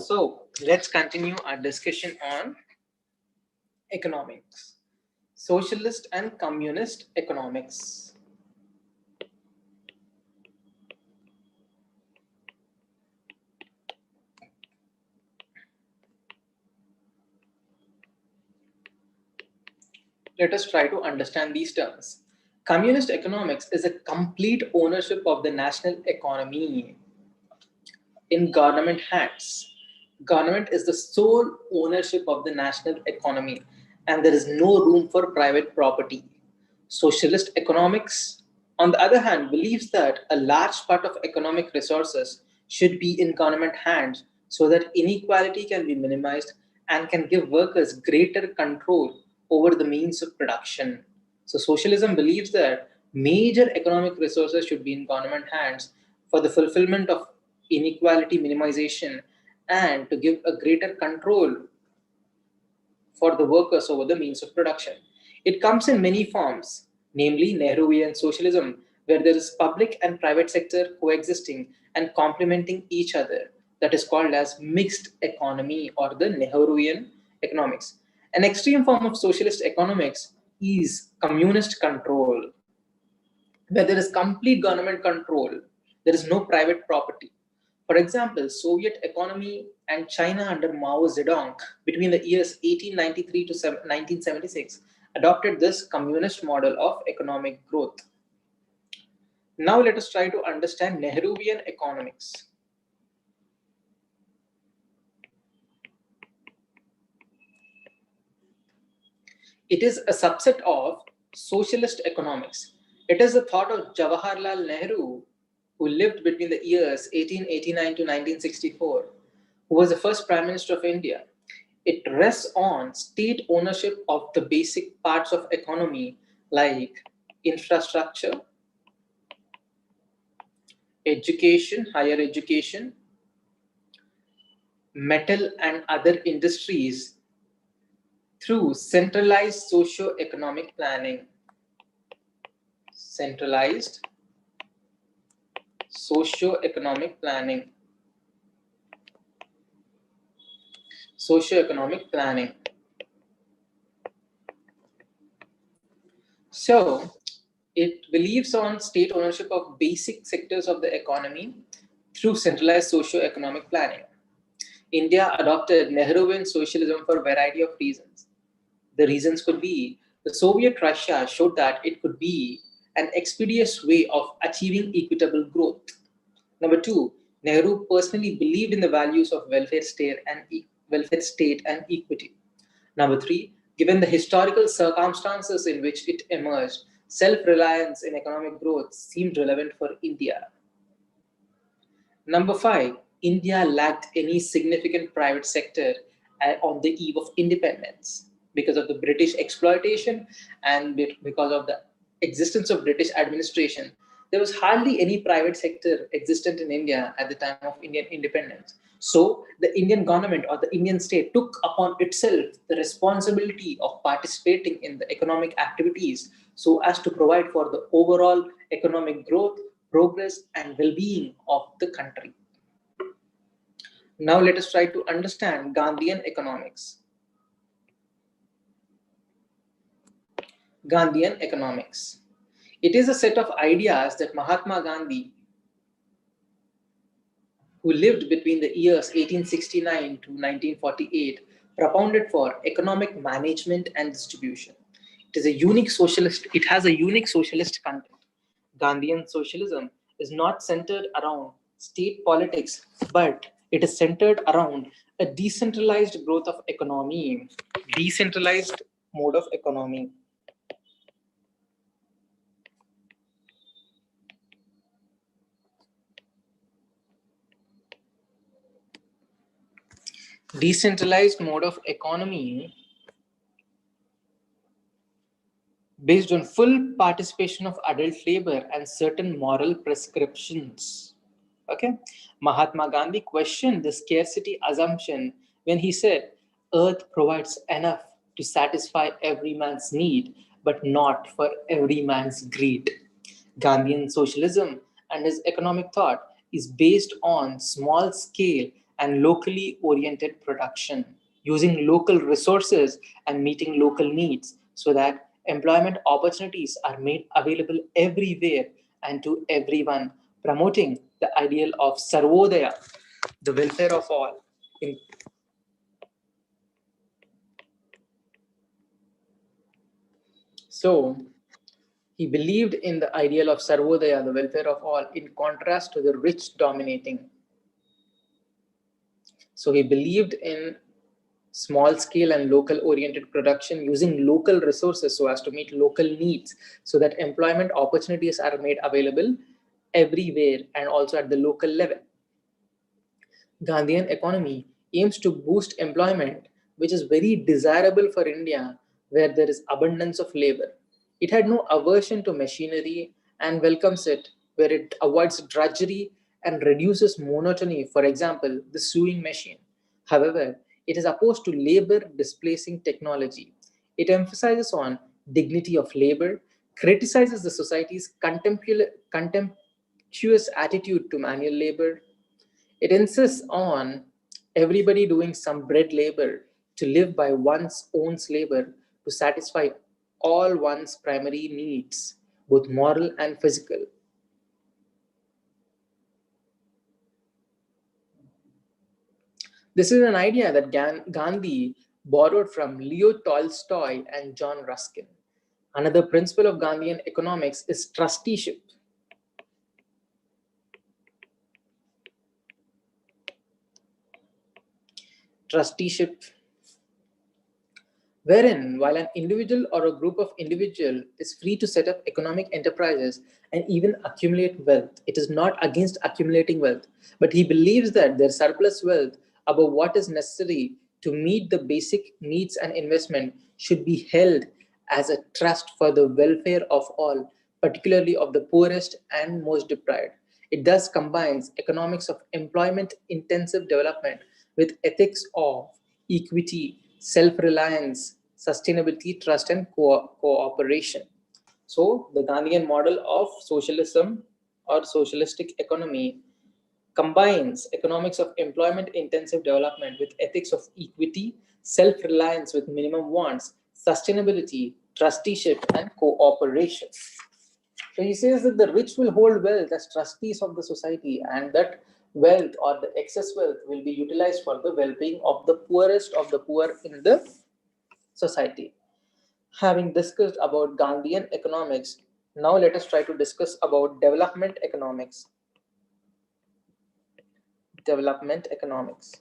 So let's continue our discussion on economics, socialist and communist economics. Let us try to understand these terms. Communist economics is a complete ownership of the national economy in government hands. Government is the sole ownership of the national economy, and there is no room for private property. Socialist economics, on the other hand, believes that a large part of economic resources should be in government hands so that inequality can be minimized and can give workers greater control over the means of production. So, socialism believes that major economic resources should be in government hands for the fulfillment of inequality minimization and to give a greater control for the workers over the means of production. It comes in many forms, namely Nehruvian socialism, where there is public and private sector coexisting and complementing each other. That is called as mixed economy or the Nehruvian economics. An extreme form of socialist economics is communist control, where there is complete government control. There is no private property. For example, Soviet economy and China under Mao Zedong between the years 1893 to 1976 adopted this communist model of economic growth. Now let us try to understand Nehruvian economics. It is a subset of socialist economics. It is the thought of Jawaharlal Nehru, who lived between the years 1889 to 1964, who was the first Prime Minister of India. It rests on state ownership of the basic parts of economy like infrastructure, education, higher education, metal and other industries through centralized socio-economic planning. Centralized socio-economic planning. Socio-economic planning. So, it believes on state ownership of basic sectors of the economy through centralized socio-economic planning. India adopted Nehruvian socialism for a variety of reasons. The reasons could be the Soviet Russia showed that it could be an expeditious way of achieving equitable growth. Number two, Nehru personally believed in the values of welfare state and equity. Number three, given the historical circumstances in which it emerged, self-reliance in economic growth seemed relevant for India. Number five, India lacked any significant private sector on the eve of independence because of the British exploitation and because of the existence of British administration. There was hardly any private sector existent in India at the time of Indian independence. So the Indian government or the Indian state took upon itself the responsibility of participating in the economic activities so as to provide for the overall economic growth, progress, and well-being of the country. Now let us try to understand Gandhian economics. Gandhian economics. It is a set of ideas that Mahatma Gandhi, who lived between the years 1869 to 1948, propounded for economic management and distribution. It is a unique socialist, it has a unique socialist content. Gandhian socialism is not centered around state politics, but it is centered around a decentralized growth of economy, decentralized mode of economy. Decentralized mode of economy based on full participation of adult labor and certain moral prescriptions. Okay, Mahatma Gandhi questioned the scarcity assumption when he said, Earth provides enough to satisfy every man's need, but not for every man's greed. Gandhian socialism and his economic thought is based on small scale and locally oriented production, using local resources and meeting local needs so that employment opportunities are made available everywhere and to everyone, promoting the ideal of Sarvodaya, the welfare of all. So, he believed in the ideal of Sarvodaya, the welfare of all, in contrast to the rich dominating. So he believed in small scale and local oriented production using local resources so as to meet local needs so that employment opportunities are made available everywhere and also at the local level. Gandhian economy aims to boost employment, which is very desirable for India, where there is abundance of labor. It had no aversion to machinery and welcomes it, where it avoids drudgery and reduces monotony, for example, the sewing machine. However, it is opposed to labor displacing technology. It emphasizes on dignity of labor, criticizes the society's contemptuous attitude to manual labor, it insists on everybody doing some bread labor to live by one's own labor to satisfy all one's primary needs, both moral and physical. This is an idea that Gandhi borrowed from Leo Tolstoy and John Ruskin. Another principle of Gandhian economics is trusteeship. Trusteeship, wherein while an individual or a group of individuals is free to set up economic enterprises and even accumulate wealth, it is not against accumulating wealth, but he believes that their surplus wealth above what is necessary to meet the basic needs and investment should be held as a trust for the welfare of all, particularly of the poorest and most deprived. It thus combines economics of employment intensive development with ethics of equity, self reliance, sustainability, trust, and cooperation. So, the Gandhian model of socialism or socialistic economy combines economics of employment intensive development with ethics of equity, self reliance with minimum wants, sustainability, trusteeship, and cooperation. So he says that the rich will hold wealth as trustees of the society, and that wealth or the excess wealth will be utilized for the well being of the poorest of the poor in the society. Having discussed about Gandhian economics, now let us try to discuss about development economics. Development economics.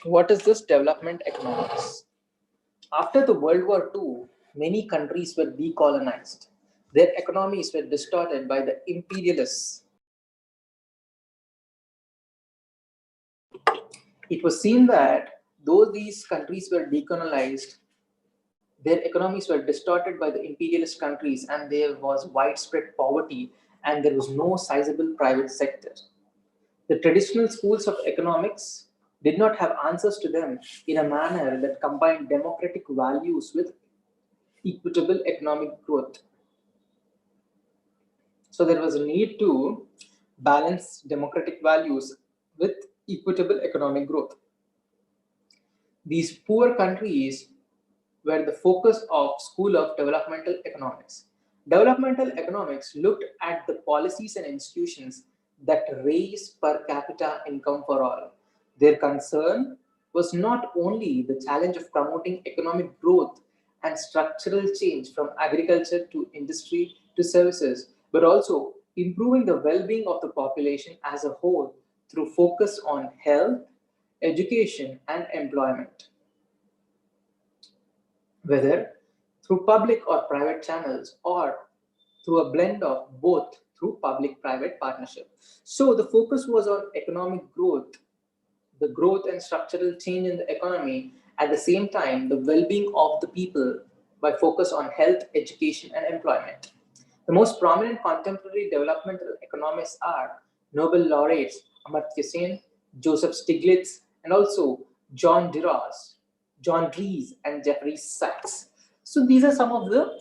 What is this development economics? After the World War II, many countries were decolonized. Their economies were distorted by the imperialists. It was seen that though these countries were decolonized, their economies were distorted by the imperialist countries and there was widespread poverty and there was no sizable private sector. The traditional schools of economics did not have answers to them in a manner that combined democratic values with equitable economic growth. So there was a need to balance democratic values with equitable economic growth. These poor countries were the focus of School of Developmental Economics. Developmental economics looked at the policies and institutions that raise per capita income for all. Their concern was not only the challenge of promoting economic growth and structural change from agriculture to industry to services, but also improving the well being of the population as a whole through focus on health, education, and employment. Whether through public or private channels or through a blend of both through public-private partnership. So the focus was on economic growth, the growth and structural change in the economy, at the same time the well-being of the people by focus on health, education, and employment. The most prominent contemporary developmental economists are Nobel laureates Amartya Sen, Joseph Stiglitz, and also John Dries, and Jeffrey Sachs. So these are some of the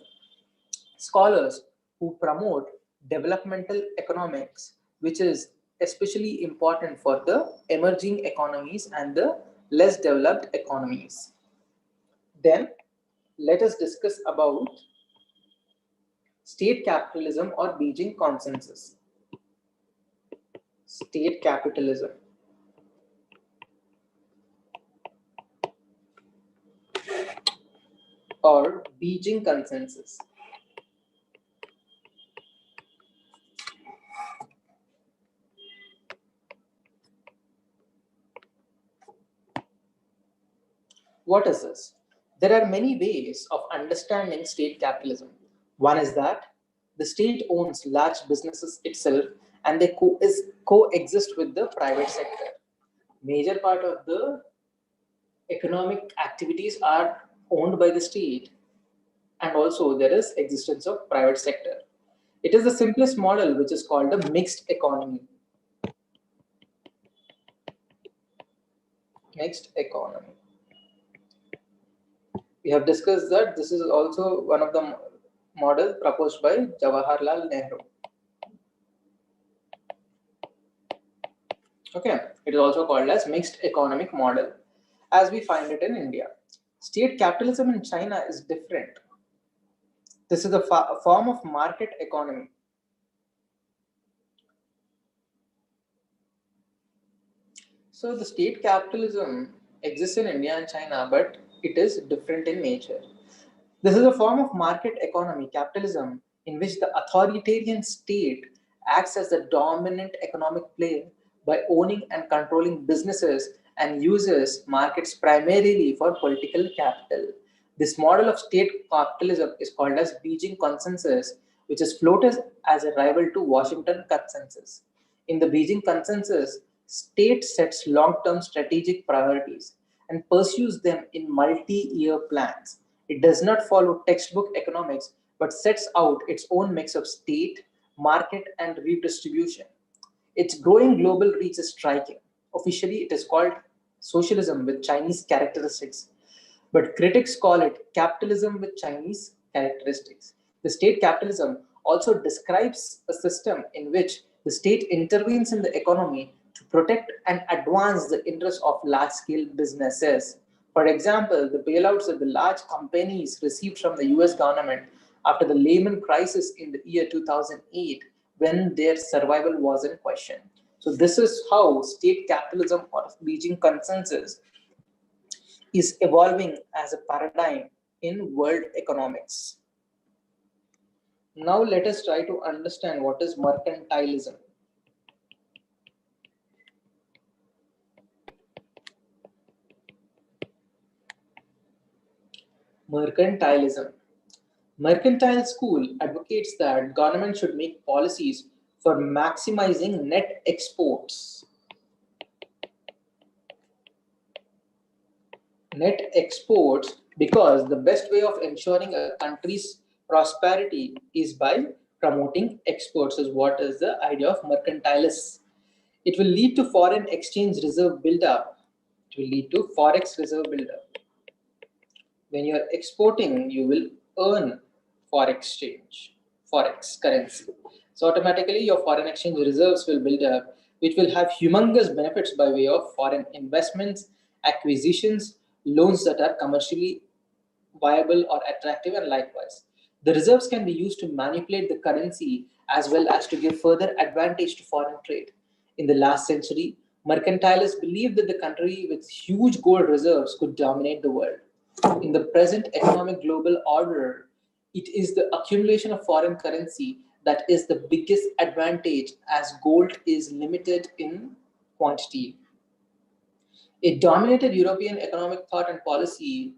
scholars who promote developmental economics, which is especially important for the emerging economies and the less developed economies. Then let us discuss about state capitalism or Beijing consensus. State capitalism. Or Beijing consensus. What is this? There are many ways of understanding state capitalism. One is that the state owns large businesses itself and they coexist with the private sector. Major part of the economic activities are owned by the state, and also there is existence of private sector. It is the simplest model, which is called a mixed economy. Mixed economy. We have discussed that this is also one of the models proposed by Jawaharlal Nehru. Okay, it is also called as mixed economic model, as we find it in India. State capitalism in China is different. This is a form of market economy. So the state capitalism exists in India and China, but it is different in nature. This is a form of market economy, capitalism, in which the authoritarian state acts as the dominant economic player by owning and controlling businesses and uses markets primarily for political capital. This model of state capitalism is called as Beijing consensus, which is floated as a rival to Washington consensus. In the Beijing consensus, state sets long-term strategic priorities and pursues them in multi-year plans. It does not follow textbook economics, but sets out its own mix of state, market, and redistribution. Its growing global reach is striking. Officially, it is called socialism with Chinese characteristics, but critics call it capitalism with Chinese characteristics. The state capitalism also describes a system in which the state intervenes in the economy to protect and advance the interests of large-scale businesses. For example, the bailouts that the large companies received from the US government after the Lehman crisis in the year 2008, when their survival was in question. So this is how state capitalism or Beijing consensus is evolving as a paradigm in world economics. Now let us try to understand what is mercantilism. Mercantilism. Mercantile school advocates that government should make policies for maximizing net exports. Net exports, because the best way of ensuring a country's prosperity is by promoting exports, is what is the idea of mercantilis. It will lead to foreign exchange reserve buildup. It will lead to forex reserve buildup. When you are exporting, you will earn forex currency. So automatically your foreign exchange reserves will build up, which will have humongous benefits by way of foreign investments, acquisitions, loans that are commercially viable or attractive, and likewise. The reserves can be used to manipulate the currency as well as to give further advantage to foreign trade. In the last century, mercantilists believed that the country with huge gold reserves could dominate the world. In the present economic global order, it is the accumulation of foreign currency that is the biggest advantage, as gold is limited in quantity. It dominated European economic thought and policy.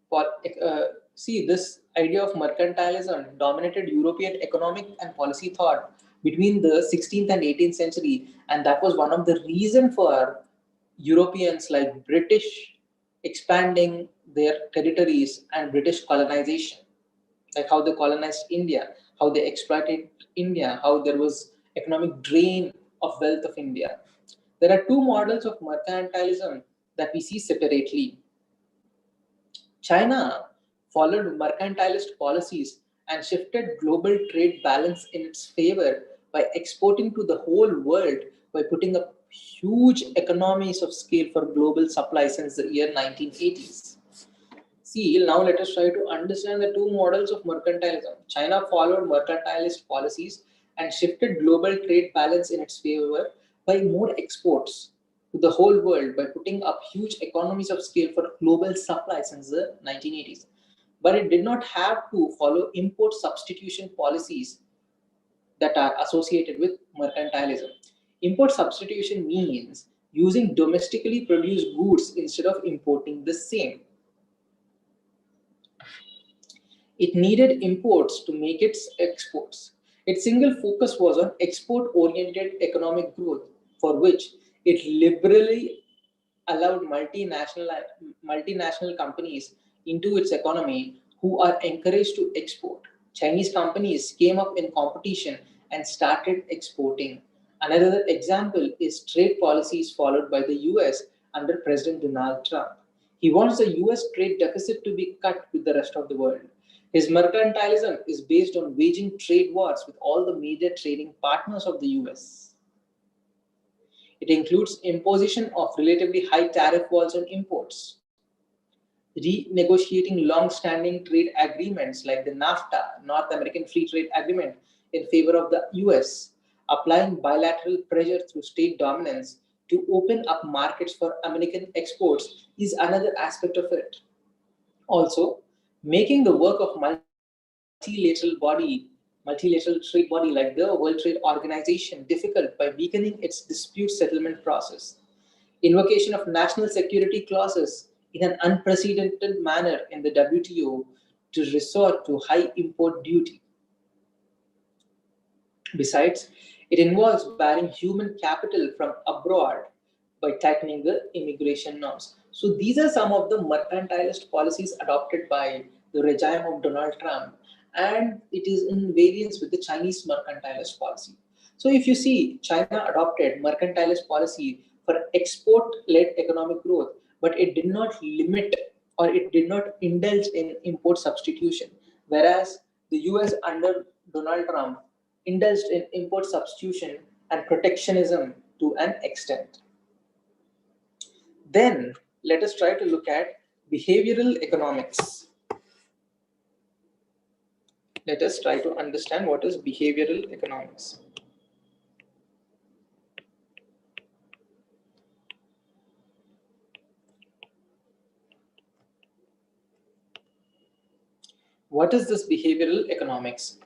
For, See, this idea of mercantilism dominated European economic and policy thought between the 16th and 18th century, and that was one of the reason for Europeans like British expanding their territories and British colonization, like how they colonized India, how they exploited India, how there was economic drain of wealth of India. There are two models of mercantilism that we see separately. China followed mercantilist policies and shifted global trade balance in its favor by exporting to the whole world, by putting up huge economies of scale for global supply since the year 1980s. See, now let us try to understand the two models of mercantilism. China followed mercantilist policies and shifted global trade balance in its favor by more exports to the whole world, by putting up huge economies of scale for global supply since the 1980s. But it did not have to follow import substitution policies that are associated with mercantilism. Import substitution means using domestically produced goods instead of importing the same. It needed imports to make its exports. Its single focus was on export-oriented economic growth, for which it liberally allowed multinational companies into its economy who are encouraged to export. Chinese companies came up in competition and started exporting. Another example is trade policies followed by the US under President Donald Trump. He wants the US trade deficit to be cut with the rest of the world. His mercantilism is based on waging trade wars with all the major trading partners of the US. It includes imposition of relatively high tariff walls on imports, renegotiating long-standing trade agreements like the NAFTA, North American Free Trade Agreement, in favor of the US, applying bilateral pressure through state dominance to open up markets for American exports is another aspect of it. Also, making the work of multilateral trade body like the World Trade Organization difficult by weakening its dispute settlement process. Invocation of national security clauses in an unprecedented manner in the WTO to resort to high import duty. Besides, it involves barring human capital from abroad by tightening the immigration norms. So these are some of the mercantilist policies adopted by the regime of Donald Trump, and it is in variance with the Chinese mercantilist policy. So if you see, China adopted mercantilist policy for export-led economic growth, but it did not limit or it did not indulge in import substitution, whereas the US under Donald Trump indulged in import substitution and protectionism to an extent. Then let us try to look at behavioral economics. Let us try to understand what is behavioral economics. What is this behavioral economics?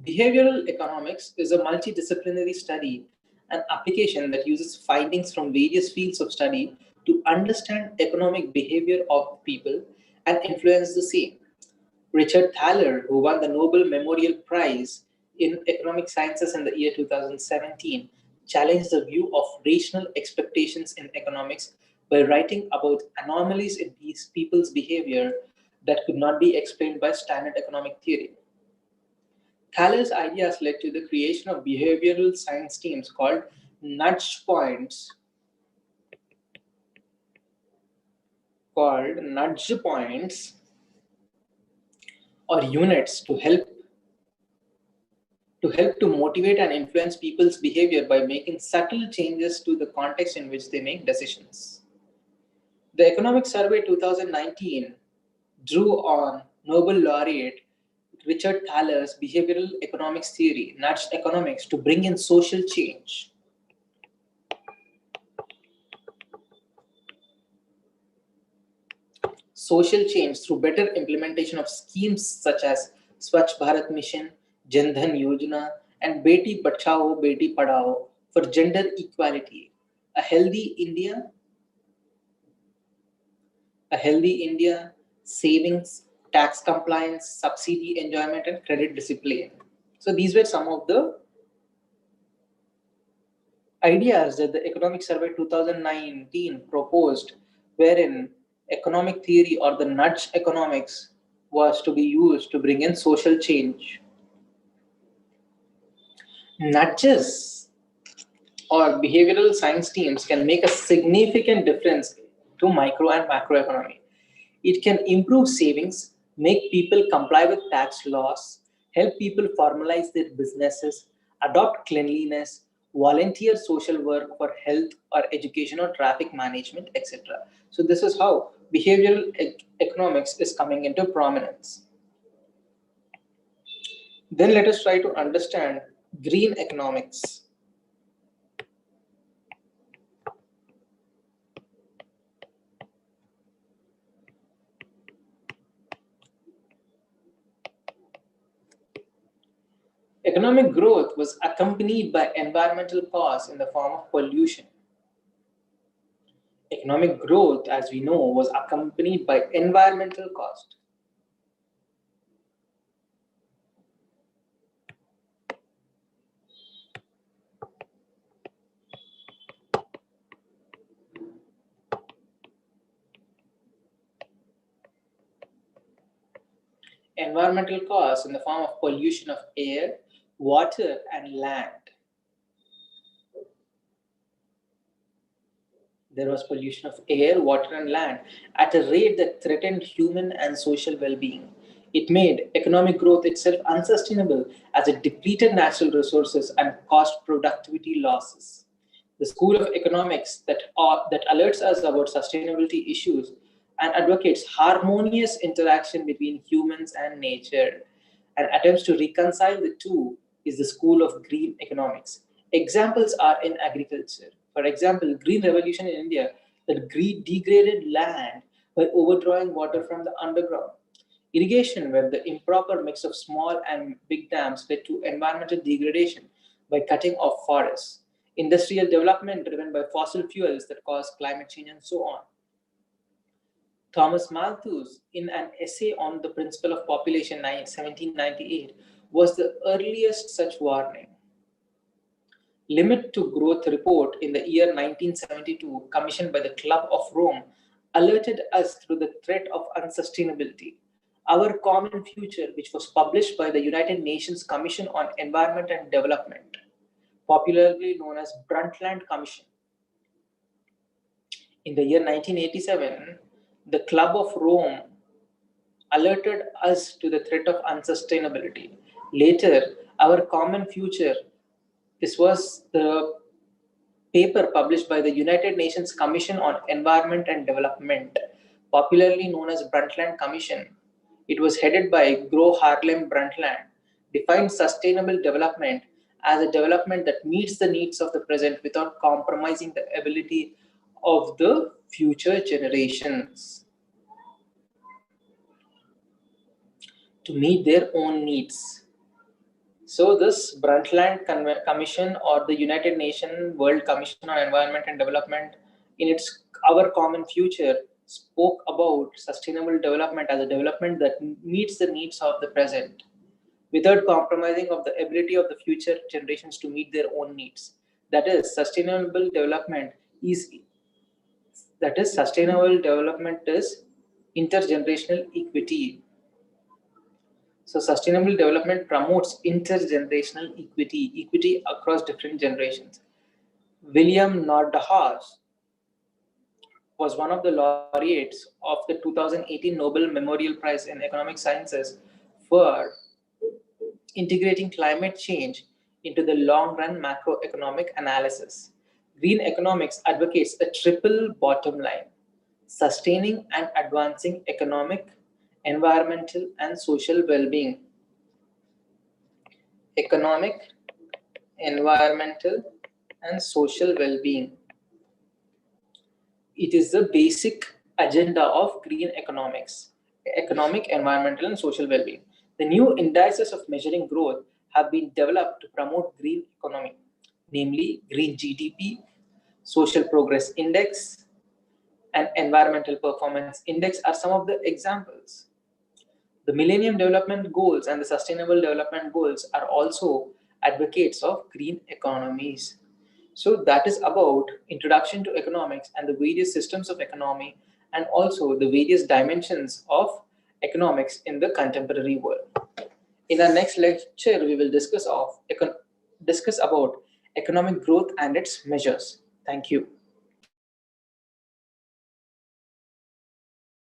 Behavioral economics is a multidisciplinary study and application that uses findings from various fields of study to understand economic behavior of people and influence the same. Richard Thaler, who won the Nobel Memorial Prize in Economic Sciences in the year 2017, challenged the view of rational expectations in economics by writing about anomalies in these people's behavior that could not be explained by standard economic theory. Thaler's ideas led to the creation of behavioral science teams called nudge points, or units to motivate and influence people's behavior by making subtle changes to the context in which they make decisions. The Economic Survey 2019 drew on Nobel laureate Richard Thaler's behavioral economics theory, nudge economics, to bring in social change. Social change through better implementation of schemes such as Swachh Bharat Mission, Jan Dhan Yojana, and Beti Bachao, Beti Padhao for gender equality. A healthy India, savings, tax compliance, subsidy enjoyment, and credit discipline. So these were some of the ideas that the Economic Survey 2019 proposed, wherein economic theory or the nudge economics was to be used to bring in social change. Nudges or behavioral science teams can make a significant difference to micro and macroeconomy. It can improve savings, make people comply with tax laws, help people formalize their businesses, adopt cleanliness, volunteer social work for health or education or traffic management, etc. So this is how behavioral economics is coming into prominence. Then let us try to understand green economics. Economic growth was accompanied by environmental costs in the form of pollution. Economic growth, as we know, was accompanied by environmental cost. Environmental costs in the form of pollution of air, water, and land. There was pollution of air, water, and land at a rate that threatened human and social well-being. It made economic growth itself unsustainable as it depleted natural resources and caused productivity losses. The School of Economics that alerts us about sustainability issues and advocates harmonious interaction between humans and nature and attempts to reconcile the two is the School of Green Economics. Examples are in agriculture. For example, Green Revolution in India that degraded land by overdrawing water from the underground. Irrigation, where the improper mix of small and big dams led to environmental degradation by cutting off forests. Industrial development driven by fossil fuels that cause climate change and so on. Thomas Malthus, in an essay on the principle of population 1798, was the earliest such warning. Limit to Growth report in the year 1972, commissioned by the Club of Rome, alerted us through the threat of unsustainability. Our Common Future, which was published by the United Nations Commission on Environment and Development, popularly known as Brundtland Commission. In the year 1987, the Club of Rome alerted us to the threat of unsustainability. Later, Our Common Future, this was the paper published by the United Nations Commission on Environment and Development, popularly known as Brundtland Commission. It was headed by Gro Harlem Brundtland, defined sustainable development as a development that meets the needs of the present without compromising the ability of the future generations to meet their own needs. So this Brundtland Commission, or the United Nations World Commission on Environment and Development, in its Our Common Future, spoke about sustainable development as a development that meets the needs of the present without compromising of the ability of the future generations to meet their own needs. That is, sustainable development is intergenerational equity. So sustainable development promotes intergenerational equity across different generations. William Nordhaus was one of the laureates of the 2018 Nobel Memorial Prize in Economic Sciences for integrating climate change into the long-run macroeconomic analysis. Green economics advocates a triple bottom line: sustaining and advancing economic, environmental, and social well-being. Economic, environmental, and social well-being. It is the basic agenda of green economics: economic, environmental, and social well-being. The new indices of measuring growth have been developed to promote green economy, namely green GDP, social progress index, and environmental performance index are some of the examples. The Millennium Development Goals and the Sustainable Development Goals are also advocates of green economies. So that is about introduction to economics and the various systems of economy, and also the various dimensions of economics in the contemporary world. In our next lecture, we will discuss about economic growth and its measures. Thank you.